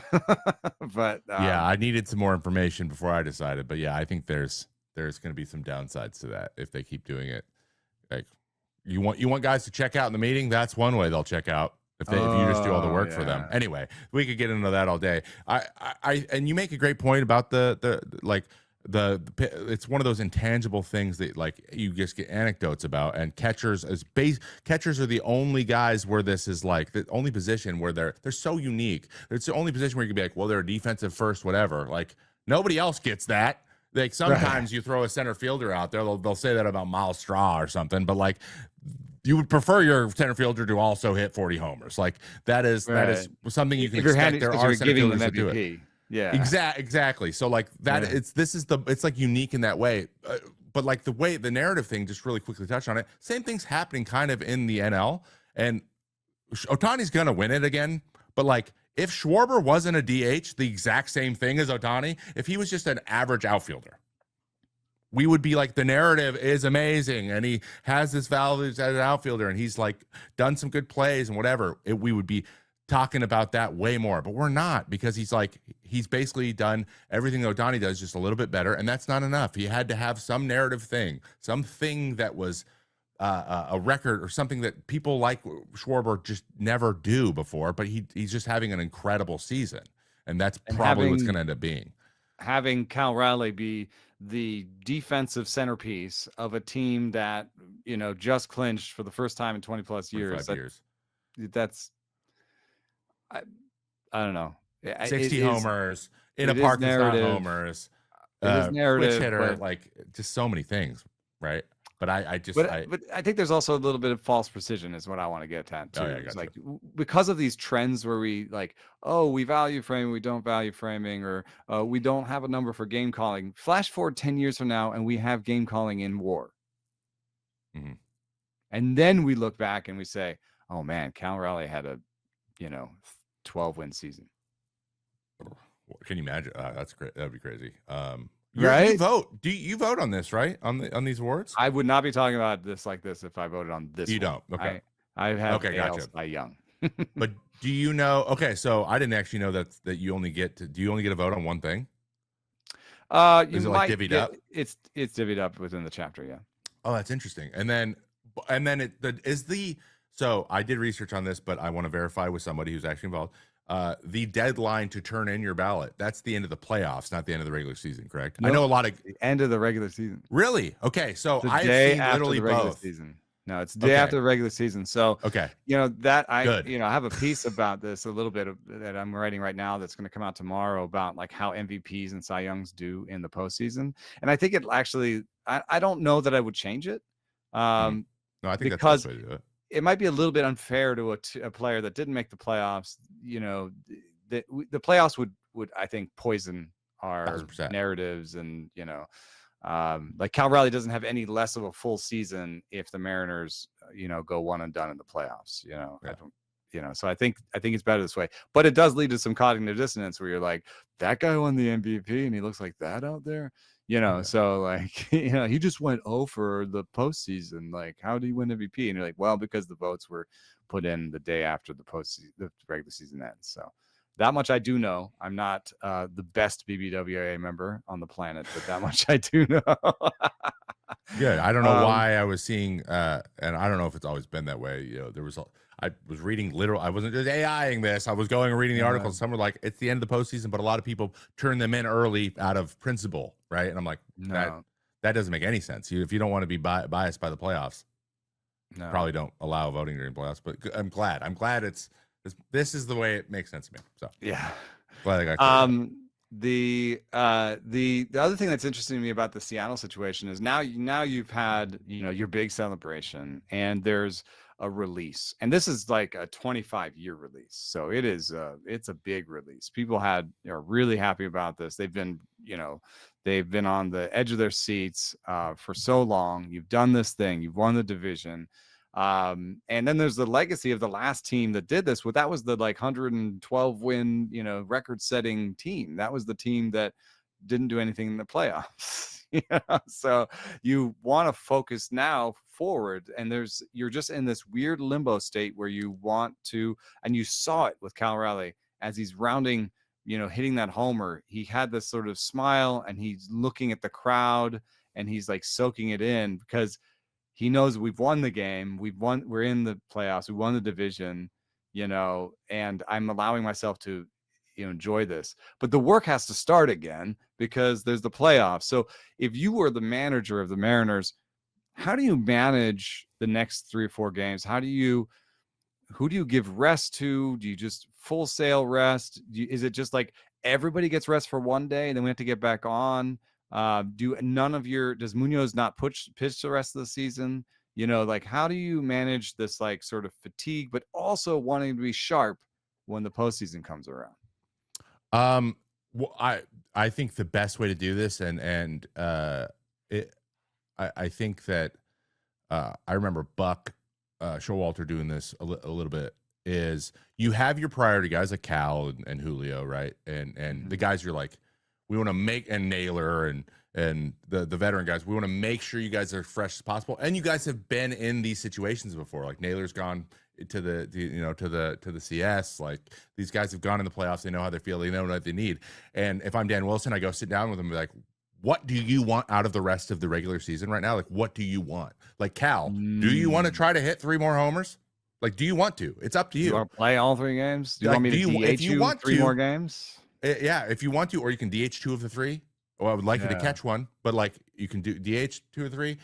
But yeah, I needed some more information before I decided. But yeah, I think there's going to be some downsides to that if they keep doing it. Like, you want guys to check out in the meeting. That's one way they'll check out if you just do all the work for them. Anyway, we could get into that all day. And you make a great point about it's one of those intangible things that, like, you just get anecdotes about. And catchers are the only guys where this is, like, the only position where they're so unique. It's the only position where you can be like, well, they're a defensive first, whatever. Like, nobody else gets that. Like, sometimes you throw a center fielder out there, they'll say that about Miles Straw or something, but, like, you would prefer your center fielder to also hit 40 homers. Like, that is something you can expect. There are center fielders that do it. Yeah, exactly. So, like, that it's like unique in that way. But, like, the narrative thing, just really quickly touch on it. Same thing's happening kind of in the NL, and Ohtani's gonna win it again. But, like, if Schwarber wasn't a DH, the exact same thing as Ohtani, if he was just an average outfielder, we would be like, the narrative is amazing and he has this value as an outfielder and he's, like, done some good plays and whatever. We would be talking about that way more, but we're not, because he's basically done everything Ohtani does, just a little bit better, and that's not enough. He had to have some narrative thing, something that was a record or something that people like Schwarber just never do before, but he's just having an incredible season, and that's probably what's going to end up being. Having Cal Raleigh be the defensive centerpiece of a team that, just clinched for the first time in 20 plus years. That's, I don't know. 60 homers in a park that's not homers. Narrative, switch hitter, like, just so many things, right? But but I think there's also a little bit of false precision is what I want to get at too. It's like, because of these trends where we, like, oh, we value framing, we don't value framing, or we don't have a number for game calling. Flash forward 10 years from now and we have game calling in WAR. Mm-hmm. And then we look back and we say, oh man, Cal Raleigh had a 12-win season. Can you imagine? That's great. That'd be crazy. Right? You vote. Do you vote on this, right? On these awards? I would not be talking about this like this if I voted on this. You don't. Okay. I have gotcha. by Young. But do you know? Okay, so I didn't actually know that you only get to. Do you only get a vote on one thing? Is it like divvied up? It's divvied up within the chapter. Yeah. Oh, that's interesting. And then so I did research on this, but I want to verify with somebody who's actually involved. The deadline to turn in your ballot, that's the end of the playoffs, not the end of the regular season, correct? Nope, I know a lot of the end of the regular season. Really? Okay, so I've seen literally both. Season. No, it's the day after the regular season. So that I have a piece about this a little bit that I'm writing right now that's going to come out tomorrow about, like, how MVPs and Cy Youngs do in the postseason. And I think it actually, I don't know that I would change it. No, I think because that's the way to do it. It might be a little bit unfair to a player that didn't make the playoffs. The playoffs would I think poison our 100%. narratives, and like, Cal Raleigh doesn't have any less of a full season if the Mariners go one and done in the playoffs. So I think it's better this way, but it does lead to some cognitive dissonance where you're like, that guy won the MVP and he looks like that out there. Yeah. So like, he just went 0 for the postseason. Like, how do you win MVP? And you're like, well, because the votes were put in the day after the regular season ends. So that much I do know. I'm not the best BBWA member on the planet, but that much I do know. Good. I don't know why I was seeing, and I don't know if it's always been that way. I was reading I wasn't just AIing this. I was going and reading the articles. Some were like, it's the end of the postseason, but a lot of people turn them in early out of principle, right? And I'm like, No, that doesn't make any sense. If you don't want to be biased by the playoffs, no. probably don't allow voting during playoffs. But I'm glad. This is the way it makes sense to me. So Yeah. glad I got the other thing that's interesting to me about the Seattle situation is now you've had your big celebration, and there's a release, and this is like a 25-year release, so it's a big release. People are really happy about this. They've been on the edge of their seats for so long. You've done this thing, you've won the division. And then there's the legacy of the last team that did this. That was the like 112 win, record setting team. That was the team that didn't do anything in the playoffs. So you want to focus now forward, and you're just in this weird limbo state where you want to, and you saw it with Cal Raleigh as he's rounding, hitting that homer. He had this sort of smile, and he's looking at the crowd, and he's like soaking it in, because he knows we've won the game. We're in the playoffs. We won the division, and I'm allowing myself to, enjoy this. But the work has to start again because there's the playoffs. So if you were the manager of the Mariners, how do you manage the next 3 or 4 games? Who do you give rest to? Do you just full sail rest? Is it just like everybody gets rest for one day and then we have to get back on? Does Munoz not pitch the rest of the season? Like, how do you manage this like sort of fatigue, but also wanting to be sharp when the postseason comes around? Well, I think the best way to do this, I think that I remember Buck Showalter doing this a little bit, is you have your priority guys like Cal and Julio, right? And the guys you're like, we want to make, and Naylor and the veteran guys, we want to make sure you guys are fresh as possible. And you guys have been in these situations before. Like Naylor's gone to the CS. Like, these guys have gone in the playoffs. They know how they feel. They know what they need. And if I'm Dan Wilson, I go sit down with them and be like, what do you want out of the rest of the regular season right now? Like, what do you want? Like, Cal, do you want to try to hit 3 more homers? Like, do you want to? It's up to you. Do you want to play all 3 games? Do you want me to DH you 3 more games? Yeah, if you want to, or you can DH 2 of the 3. Oh, I would like you to catch one, but like, you can do DH 2 or 3.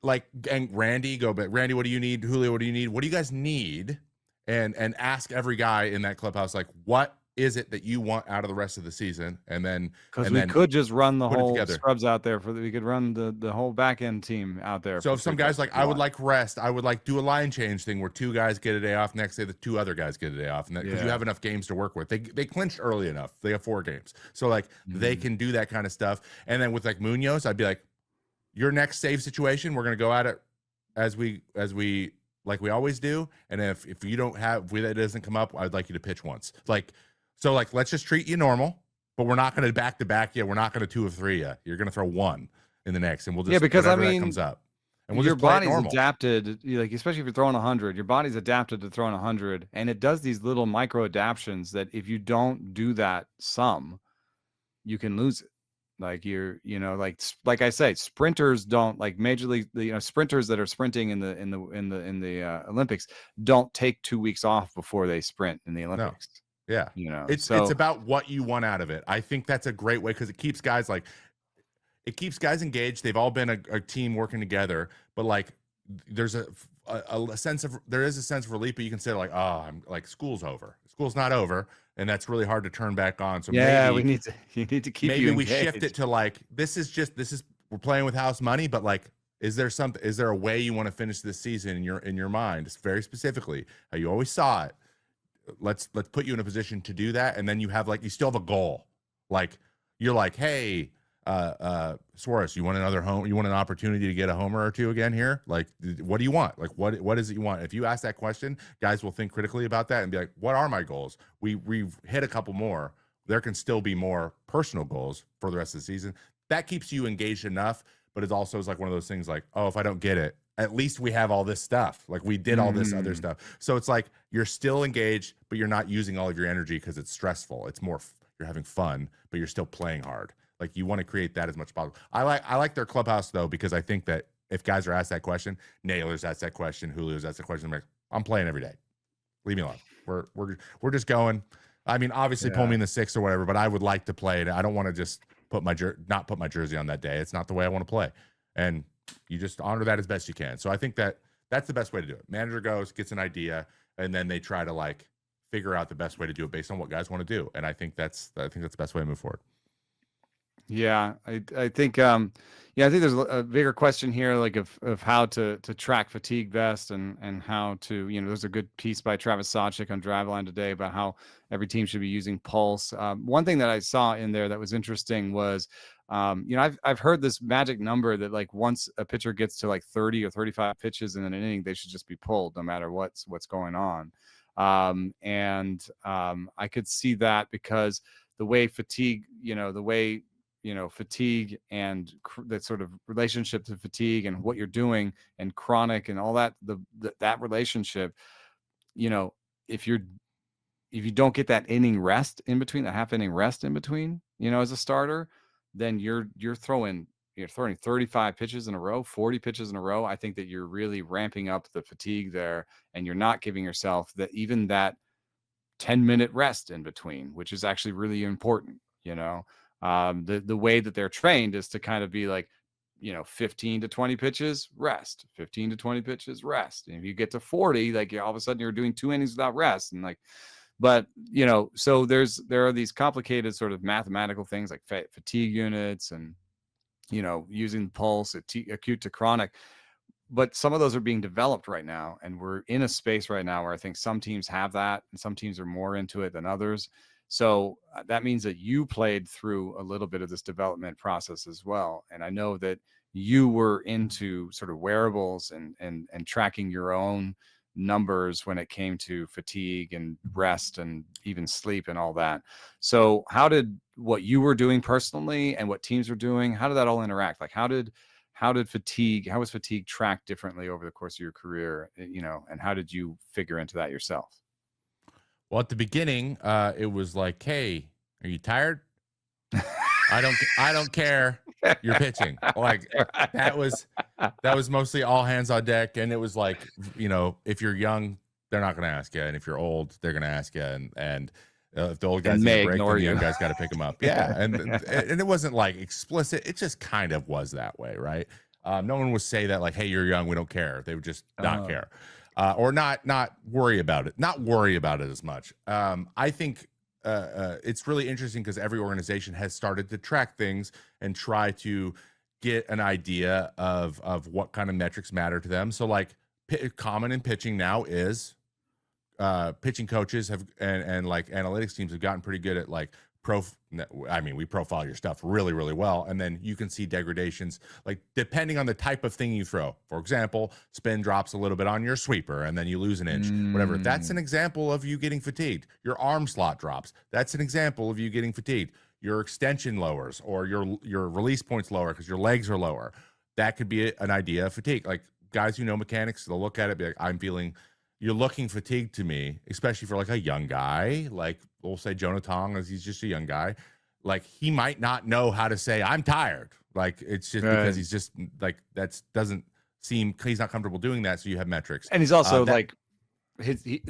Like, and Randy, but Randy, what do you need? Julio, what do you need? What do you guys need? And ask every guy in that clubhouse, like, what is it that you want out of the rest of the season? And then, because we could just run the whole scrubs out there we could run the whole back end team out there. So if some guys like, I would like rest, I would like do a line change thing where 2 guys get a day off, next day the 2 other guys get a day off, and that, because you have enough games to work with. They clinched early enough. They have 4 games, so like they can do that kind of stuff. And then with like Munoz, I'd be like, your next save situation, we're gonna go at it as we like we always do. And if you don't have, if that doesn't come up, I'd like you to pitch once. So let's just treat you normal, but we're not going to back to back you. We're not going to 2 of 3 you. You're going to throw 1 in the next, and we'll just, because I mean, that comes up, and we'll your just play body's adapted. Like, especially if you're throwing 100, your body's adapted to throwing 100, and it does these little micro adaptations that if you don't do that you can lose it. Like, like I say, sprinters don't, like major league, sprinters that are sprinting in the Olympics don't take 2 weeks off before they sprint in the Olympics. No. Yeah, it's about what you want out of it. I think that's a great way, because it keeps guys engaged. They've all been a team working together, but like there's a sense of relief. But you can say like, oh, I'm like, school's over. School's not over, and that's really hard to turn back on. So you need to keep. Maybe we shift it to like, this is we're playing with house money, but like, is there a way you want to finish this season in your mind? It's very specifically how you always saw it. Let's put you in a position to do that, and then you have like, you still have a goal. Like, you're like, hey, Suarez, you want another home? You want an opportunity to get a homer or 2 again here? Like, what do you want? Like, what is it you want? If you ask that question, guys will think critically about that and be like, what are my goals? We've hit a couple more. There can still be more personal goals for the rest of the season. that keeps you engaged enough, but it also is like one of those things like, oh, if I don't get it, at least we have all this stuff. Like we did all this other stuff. So it's like you're still engaged, but you're not using all of your energy because it's stressful. It's more you're having fun, but you're still playing hard. Like you want to create that as much as possible. I like their clubhouse though, because I think that if guys are asked that question, Naylor's asked that question, Julio's asked that question, I'm playing every day. Leave me alone. We're just going. I mean, obviously pull me in the 6 or whatever, but I would like to play it. I don't want to just not put my jersey on that day. It's not the way I want to play. And you just honor that as best you can. So I think that's the best way to do it. Manager goes, gets an idea, and then they try to like figure out the best way to do it based on what guys want to do. And I think that's the best way to move forward. Yeah, I think I think there's a bigger question here, like of how to track fatigue best and how to, there's a good piece by Travis Sawchik on Driveline today about how every team should be using pulse. One thing that I saw in there that was interesting was, I've heard this magic number that like once a pitcher gets to like 30 or 35 pitches in an inning, they should just be pulled no matter what's going on. I could see that because the way fatigue, fatigue and that sort of relationship to fatigue and what you're doing and chronic and all that, that relationship, if you don't get that inning rest in between, that half inning rest in between, as a starter, then you're throwing 35 pitches in a row, 40 pitches in a row. I think that you're really ramping up the fatigue there, and you're not giving yourself that 10-minute rest in between, which is actually really important. The way that they're trained is to kind of be like, 15 to 20 pitches, rest, 15 to 20 pitches, rest. And if you get to 40, like all of a sudden you're doing 2 innings without rest. And like, but, so there are these complicated sort of mathematical things like fatigue units and, using pulse, acute to chronic. But some of those are being developed right now. And we're in a space right now where I think some teams have that and some teams are more into it than others. So that means that you played through a little bit of this development process as well. And I know that you were into sort of wearables and tracking your own numbers when it came to fatigue and rest and even sleep and all that. So how did what you were doing personally and what teams were doing, how did that all interact? Like how was fatigue tracked differently over the course of your career, and how did you figure into that yourself? Well, at the beginning, it was like, "Hey, are you tired? I don't care. You're pitching." Like that was mostly all hands on deck, and it was like, if you're young, they're not going to ask you, and if you're old, they're going to ask you, and if the old guys break, then the young guys got to pick them up. Yeah, and it wasn't like explicit; it just kind of was that way, right? No one would say that like, "Hey, you're young, we don't care." They would just not care. Or not worry about it, as much. I think it's really interesting because every organization has started to track things and try to get an idea of what kind of metrics matter to them. So like common in pitching now is pitching coaches have and like analytics teams have gotten pretty good at like we profile your stuff really, really well. And then you can see degradations, like depending on the type of thing you throw. For example, spin drops a little bit on your sweeper and then you lose an inch, whatever. That's an example of you getting fatigued. Your arm slot drops. That's an example of you getting fatigued. Your extension lowers or your release points lower because your legs are lower. That could be an idea of fatigue. Like guys who know mechanics, they'll look at it, be like, you're looking fatigued to me, especially for like a young guy, like we'll say Jonah Tong, as he's just a young guy. Like he might not know how to say I'm tired. Like it's just because he's just like doesn't seem he's not comfortable doing that. So you have metrics, and he's also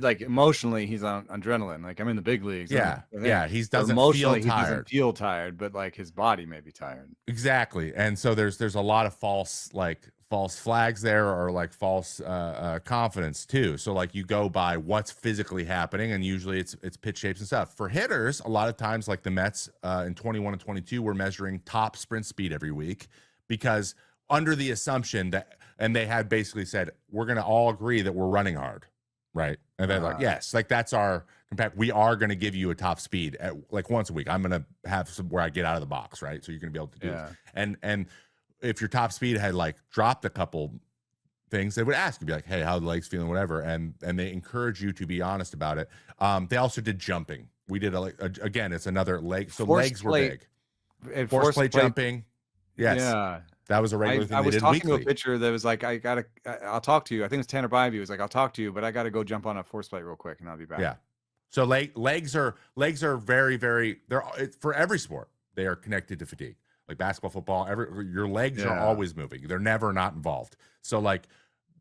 emotionally he's on adrenaline. Like I'm in the big leagues. Yeah, he doesn't emotionally feel tired. He doesn't feel tired, but like his body may be tired. Exactly, and so there's a lot of false flags there or like false confidence too. So like you go by what's physically happening, and usually it's pitch shapes and stuff. For hitters, a lot of times like the Mets in 21 and 22 were measuring top sprint speed every week because under the assumption that, and they had basically said, we're going to all agree that we're running hard, right? And they're like, yes, like that's our compact. We are going to give you a top speed at like once a week. I'm going to have some where I get out of the box, right? So you're going to be able to do this. And if your top speed had like dropped a couple things, they would ask you, be like, hey, how the legs feeling, whatever. And they encourage you to be honest about it. They also did jumping. We did again, it's another leg. So legs were big. Force plate jumping. Yes. Yeah. That was a regular thing I they was did talking to a weekly. pitcher that was like, I'll talk to you. I think it was Tanner Bybee. He was like, I'll talk to you, but I got to go jump on a force plate real quick and I'll be back. Yeah. So legs are very, very, for every sport, they are connected to fatigue. Like basketball, football, your legs are always moving. They're never not involved. So like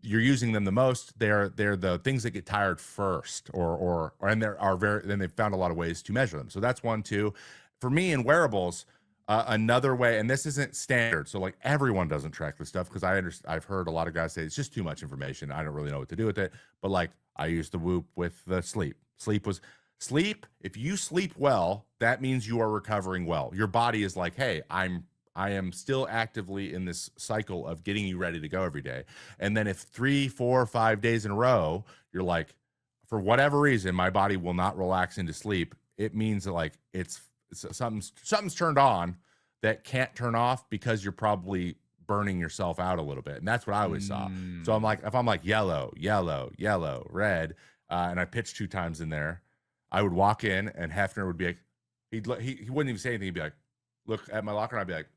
you're using them the most. They're the things that get tired first, and then they've found a lot of ways to measure them. So that's one, two. For me in wearables, another way, and this isn't standard, so like everyone doesn't track this stuff because I've heard a lot of guys say it's just too much information. I don't really know what to do with it. But like I use the Whoop with the sleep. Sleep. If you sleep well, that means you are recovering well. Your body is like, hey, I am still actively in this cycle of getting you ready to go every day. And then if 3, 4, 5 days in a row, you're like, for whatever reason, my body will not relax into sleep. It means that like it's something's turned on that can't turn off because you're probably burning yourself out a little bit. And that's what I always saw. So I'm like, if I'm like yellow, red, and I pitched 2 times in there, I would walk in and Hefner would be like, he wouldn't even say anything. He'd be like, look at my locker and I'd be like,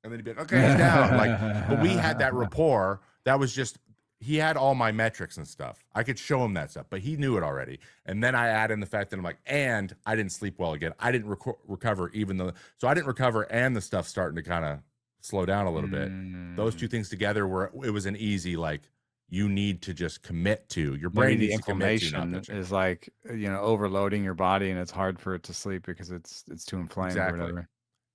and then he'd be like, okay, he's down. Like, but we had that rapport. That was just, he had all my metrics and stuff. I could show him that stuff, but he knew it already. And then I add in the fact that I'm like, and I didn't sleep well again. I didn't recover so I didn't recover and the stuff starting to kind of slow down a little bit. Those two things together it was an easy, like, you need to just commit to. Your brain Maybe the needs to commit to inflammation not pitching. is like, overloading your body and it's hard for it to sleep because it's too inflamed or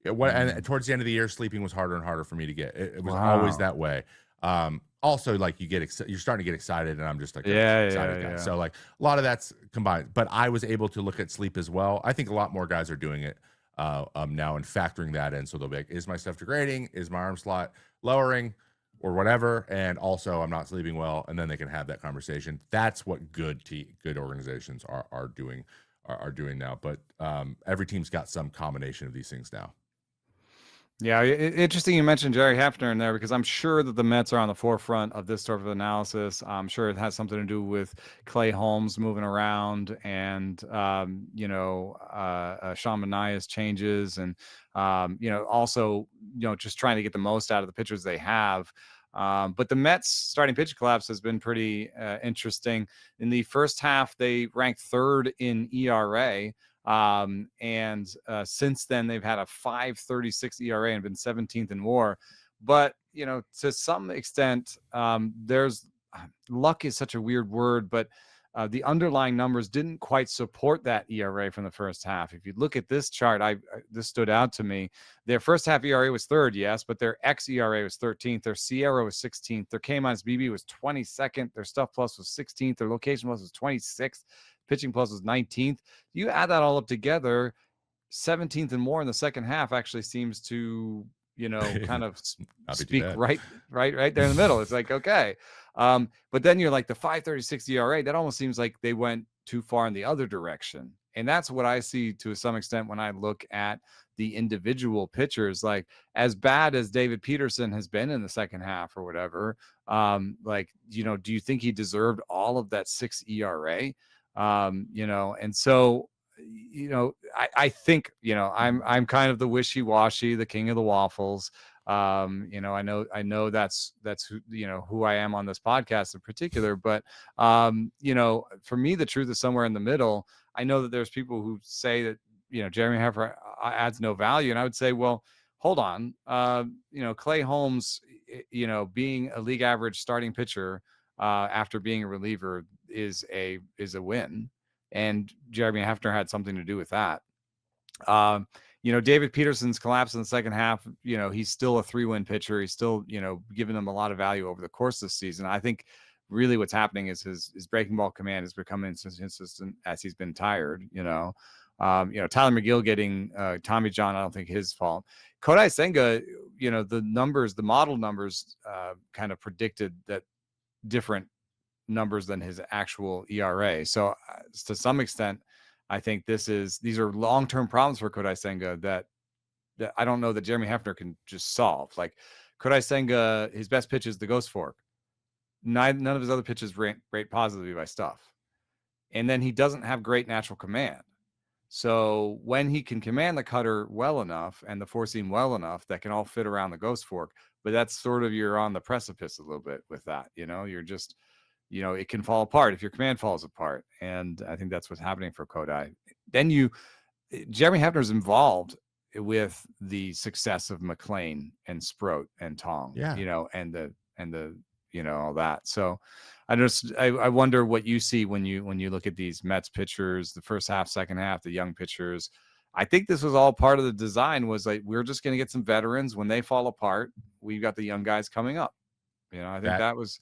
whatever. And towards the end of the year, sleeping was harder and harder for me to get. It was always that way. Also, like you're starting to get excited, and I'm just like excited guy. So like a lot of that's combined. But I was able to look at sleep as well. I think a lot more guys are doing it now and factoring that in. So they'll be like, is my stuff degrading? Is my arm slot lowering? Or whatever, and also I'm not sleeping well, and then they can have that conversation. That's what good organizations are doing now. But every team's got some combination of these things now. Yeah, interesting you mentioned Jerry Hefner in there because I'm sure that the Mets are on the forefront of this sort of analysis. I'm sure it has something to do with Clay Holmes moving around and, Sean Manaea's changes and, also, just trying to get the most out of the pitchers they have. But the Mets starting pitch collapse has been pretty interesting. In the first half, they ranked 3rd in ERA. And since then, they've had a 5.36 ERA and been 17th in WAR. But, to some extent, there's luck is such a weird word, but the underlying numbers didn't quite support that ERA from the first half. If you look at this chart, this stood out to me. Their first half ERA was 3rd, yes, but their xERA was 13th. Their Sierra was 16th. Their K-BB was 22nd. Their Stuff Plus was 16th. Their Location Plus was 26th. Pitching Plus was 19th. You add that all up together, 17th and more in the second half actually seems to, kind of speak right there in the middle. It's like, okay. But then you're like the 5.36 ERA, that almost seems like they went too far in the other direction. And that's what I see to some extent when I look at the individual pitchers. Like, as bad as David Peterson has been in the second half or whatever, do you think he deserved all of that 6 ERA? And so, I think, I'm kind of the wishy-washy, the king of the waffles. I know that's who I am on this podcast in particular, but for me, the truth is somewhere in the middle. I know that there's people who say that, Jeremy Hefner adds no value. And I would say, well, hold on. Clay Holmes, being a league average starting pitcher after being a reliever is a win. And Jeremy Hefner had something to do with that. David Peterson's collapse in the second half, he's still a 3-win pitcher. He's still, giving them a lot of value over the course of the season. I think really what's happening is his breaking ball command has become inconsistent as he's been tired, Tyler McGill getting Tommy John, I don't think his fault. Kodai Senga, the model numbers kind of predicted that different numbers than his actual ERA. So to some extent, I think these are long-term problems for Kodai Senga that I don't know that Jeremy Hefner can just solve. Like Kodai Senga, his best pitch is the ghost fork. None of his other pitches rate positively by Stuff. And then he doesn't have great natural command. So when he can command the cutter well enough and the four seam well enough, that can all fit around the ghost fork. But that's sort of, you're on the precipice a little bit with that. You're just, it can fall apart if your command falls apart. And I think that's what's happening for Kodai. Then Jeremy Hefner's involved with the success of McLean and Sproat and Tong, and the all that. So I wonder what you see when you look at these Mets pitchers, the first half, second half, the young pitchers. I think this was all part of the design, was like, we're just going to get some veterans. When they fall apart, we've got the young guys coming up. I think that was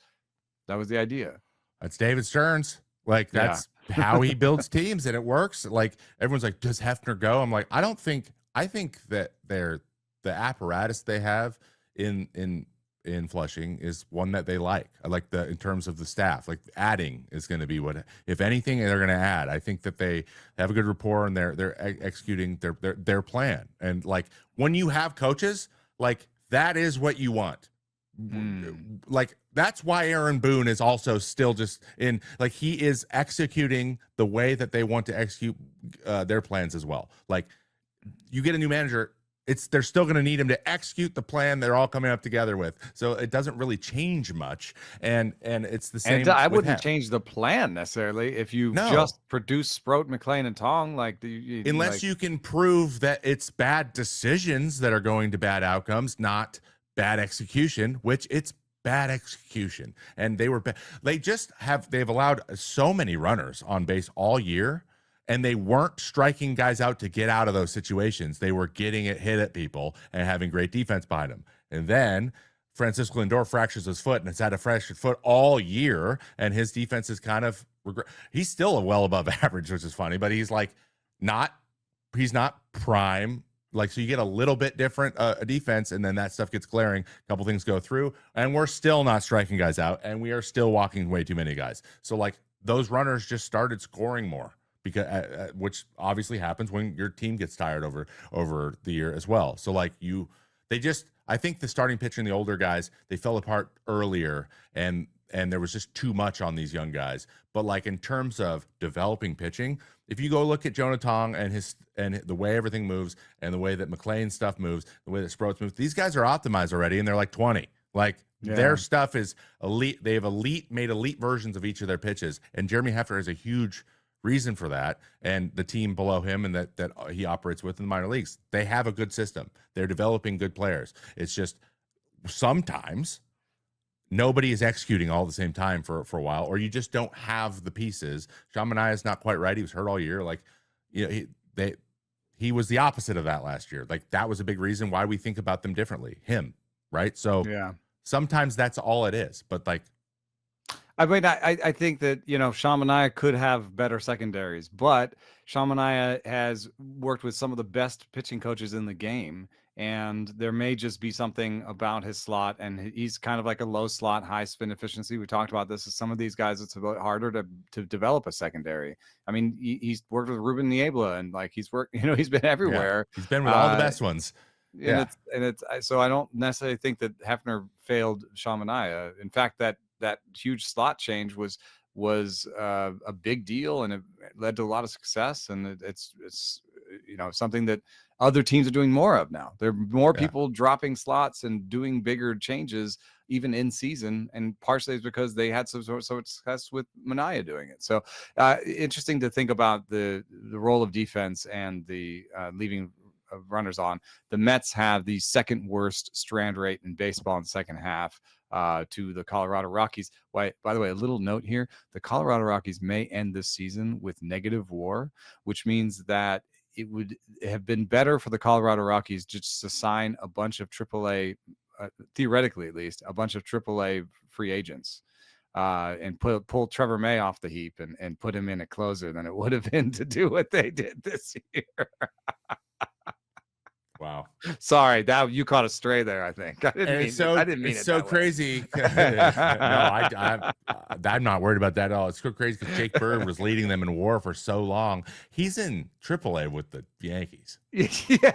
the idea. That's David Stearns. Like, that's how he builds teams, and it works. Like, everyone's like, does Hefner go? I'm like, I think that the apparatus they have in Flushing is one that they like. I like in terms of the staff, like adding is going to be what, if anything, they're going to add. I think that they have a good rapport, and they're executing their plan. And like, when you have coaches, like, that is what you want. Like, that's why Aaron Boone is also still just in, like, he is executing the way that they want to execute their plans as well. Like, you get a new manager, they're still going to need him to execute the plan they're all coming up together with. So it doesn't really change much. And it's the same. And I wouldn't change the plan necessarily if you just produce Sproat, McLean, and Tong. Unless you can prove that it's bad decisions that are going to bad outcomes, not bad execution, which it's bad execution. And they've allowed so many runners on base all year, and they weren't striking guys out to get out of those situations. They were getting it hit at people and having great defense behind them. And then Francisco Lindor fractures his foot, and has had a fractured foot all year, and his defense is kind of he's still a well above average, which is funny, but he's not prime. Like, so you get a little bit different defense, and then that stuff gets glaring. A couple things go through, and we're still not striking guys out, and we are still walking way too many guys. So, like, those runners just started scoring more, because which obviously happens when your team gets tired over the year as well. So, like, I think the starting pitcher and the older guys, they fell apart earlier, and there was just too much on these young guys. But, like, in terms of developing pitching, if you go look at Jonah Tong and the way everything moves, and the way that McLean's stuff moves, the way that Sproats moves, these guys are optimized already, and they're like 20. Like, their stuff is elite. They have made elite versions of each of their pitches, and Jeremy Hefner is a huge reason for that. And the team below him, and that he operates with in the minor leagues, they have a good system. They're developing good players. It's just sometimes nobody is executing all at the same time for a while, or you just don't have the pieces. Shamania is not quite right. He was hurt all year. Like, he was the opposite of that last year. Like, that was a big reason why we think about them differently. Him, right? So sometimes that's all it is. But, like, I mean, I think that, Shamania could have better secondaries, but Shamania has worked with some of the best pitching coaches in the game, and there may just be something about his slot, and he's kind of like a low slot, high spin efficiency. We talked about this. Some of these guys, it's a bit harder to develop a secondary. I mean, he's worked with Ruben Niebla, and, like, he's worked, he's been everywhere. He's been with all the best ones. So I don't necessarily think that Hefner failed Shamania. In fact, that huge slot change was a big deal, and it led to a lot of success. And it's something that other teams are doing more of now. There are more people dropping slots and doing bigger changes even in season, and partially it's because they had so success with Manaea doing it. So interesting to think about the role of defense and the leaving of runners on. The Mets have the second worst strand rate in baseball in the second half, to the Colorado Rockies. By the way, a little note here: the Colorado Rockies may end this season with negative WAR, which means that it would have been better for the Colorado Rockies just to sign a bunch of AAA, theoretically at least, a bunch of AAA free agents, and pull Trevor May off the heap and put him in a closer than it would have been to do what they did this year. Wow. Sorry, that you caught a stray there. I think I didn't mean it. It's so crazy. I'm not worried about that at all. It's so crazy because Jake Bird was leading them in WAR for so long. He's in AAA with the Yankees. Yeah,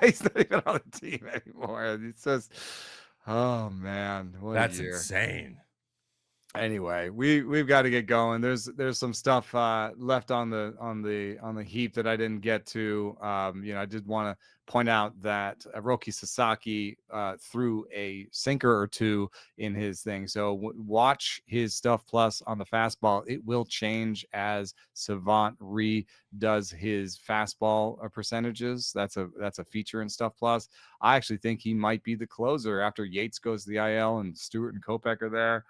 he's not even on the team anymore. It says, "Oh man, that's insane." Anyway, we've got to get going. There's some stuff left on the heap that I didn't get to. I did want to point out that Roki Sasaki threw a sinker or two in his thing. So watch his stuff plus on the fastball. It will change as Savant redoes his fastball percentages. That's a feature in stuff plus. I actually think he might be the closer after Yates goes to the IL and Stewart and Kopech are there.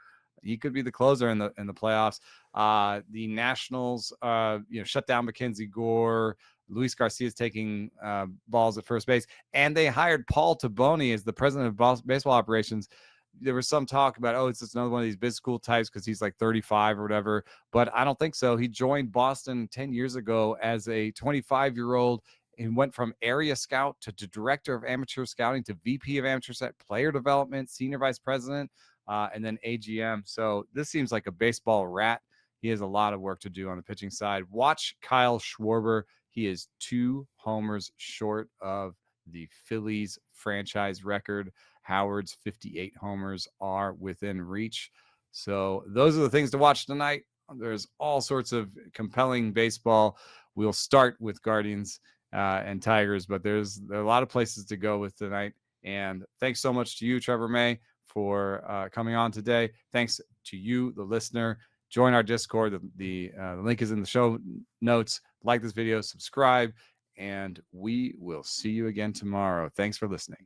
He could be the closer in the playoffs. The Nationals, shut down Mackenzie Gore. Luis Garcia is taking balls at first base, and they hired Paul Taboni as the president of baseball operations. There was some talk about, it's just another one of these biz school types because he's like 35 or whatever, but I don't think so. He joined Boston 10 years ago as a 25-year-old and went from area scout to director of amateur scouting to VP of amateur player development, senior vice president, and then AGM. So this seems like a baseball rat. He has a lot of work to do on the pitching side. Watch Kyle Schwarber. He is 2 homers short of the Phillies franchise record. Howard's 58 homers are within reach. So those are the things to watch tonight. There's all sorts of compelling baseball. We'll start with Guardians and Tigers, but there are a lot of places to go with tonight. And thanks so much to you, Trevor May, for coming on today. Thanks to you, the listener. Join our Discord. The link is in the show notes. Like this video, subscribe, and we will see you again tomorrow. Thanks for listening.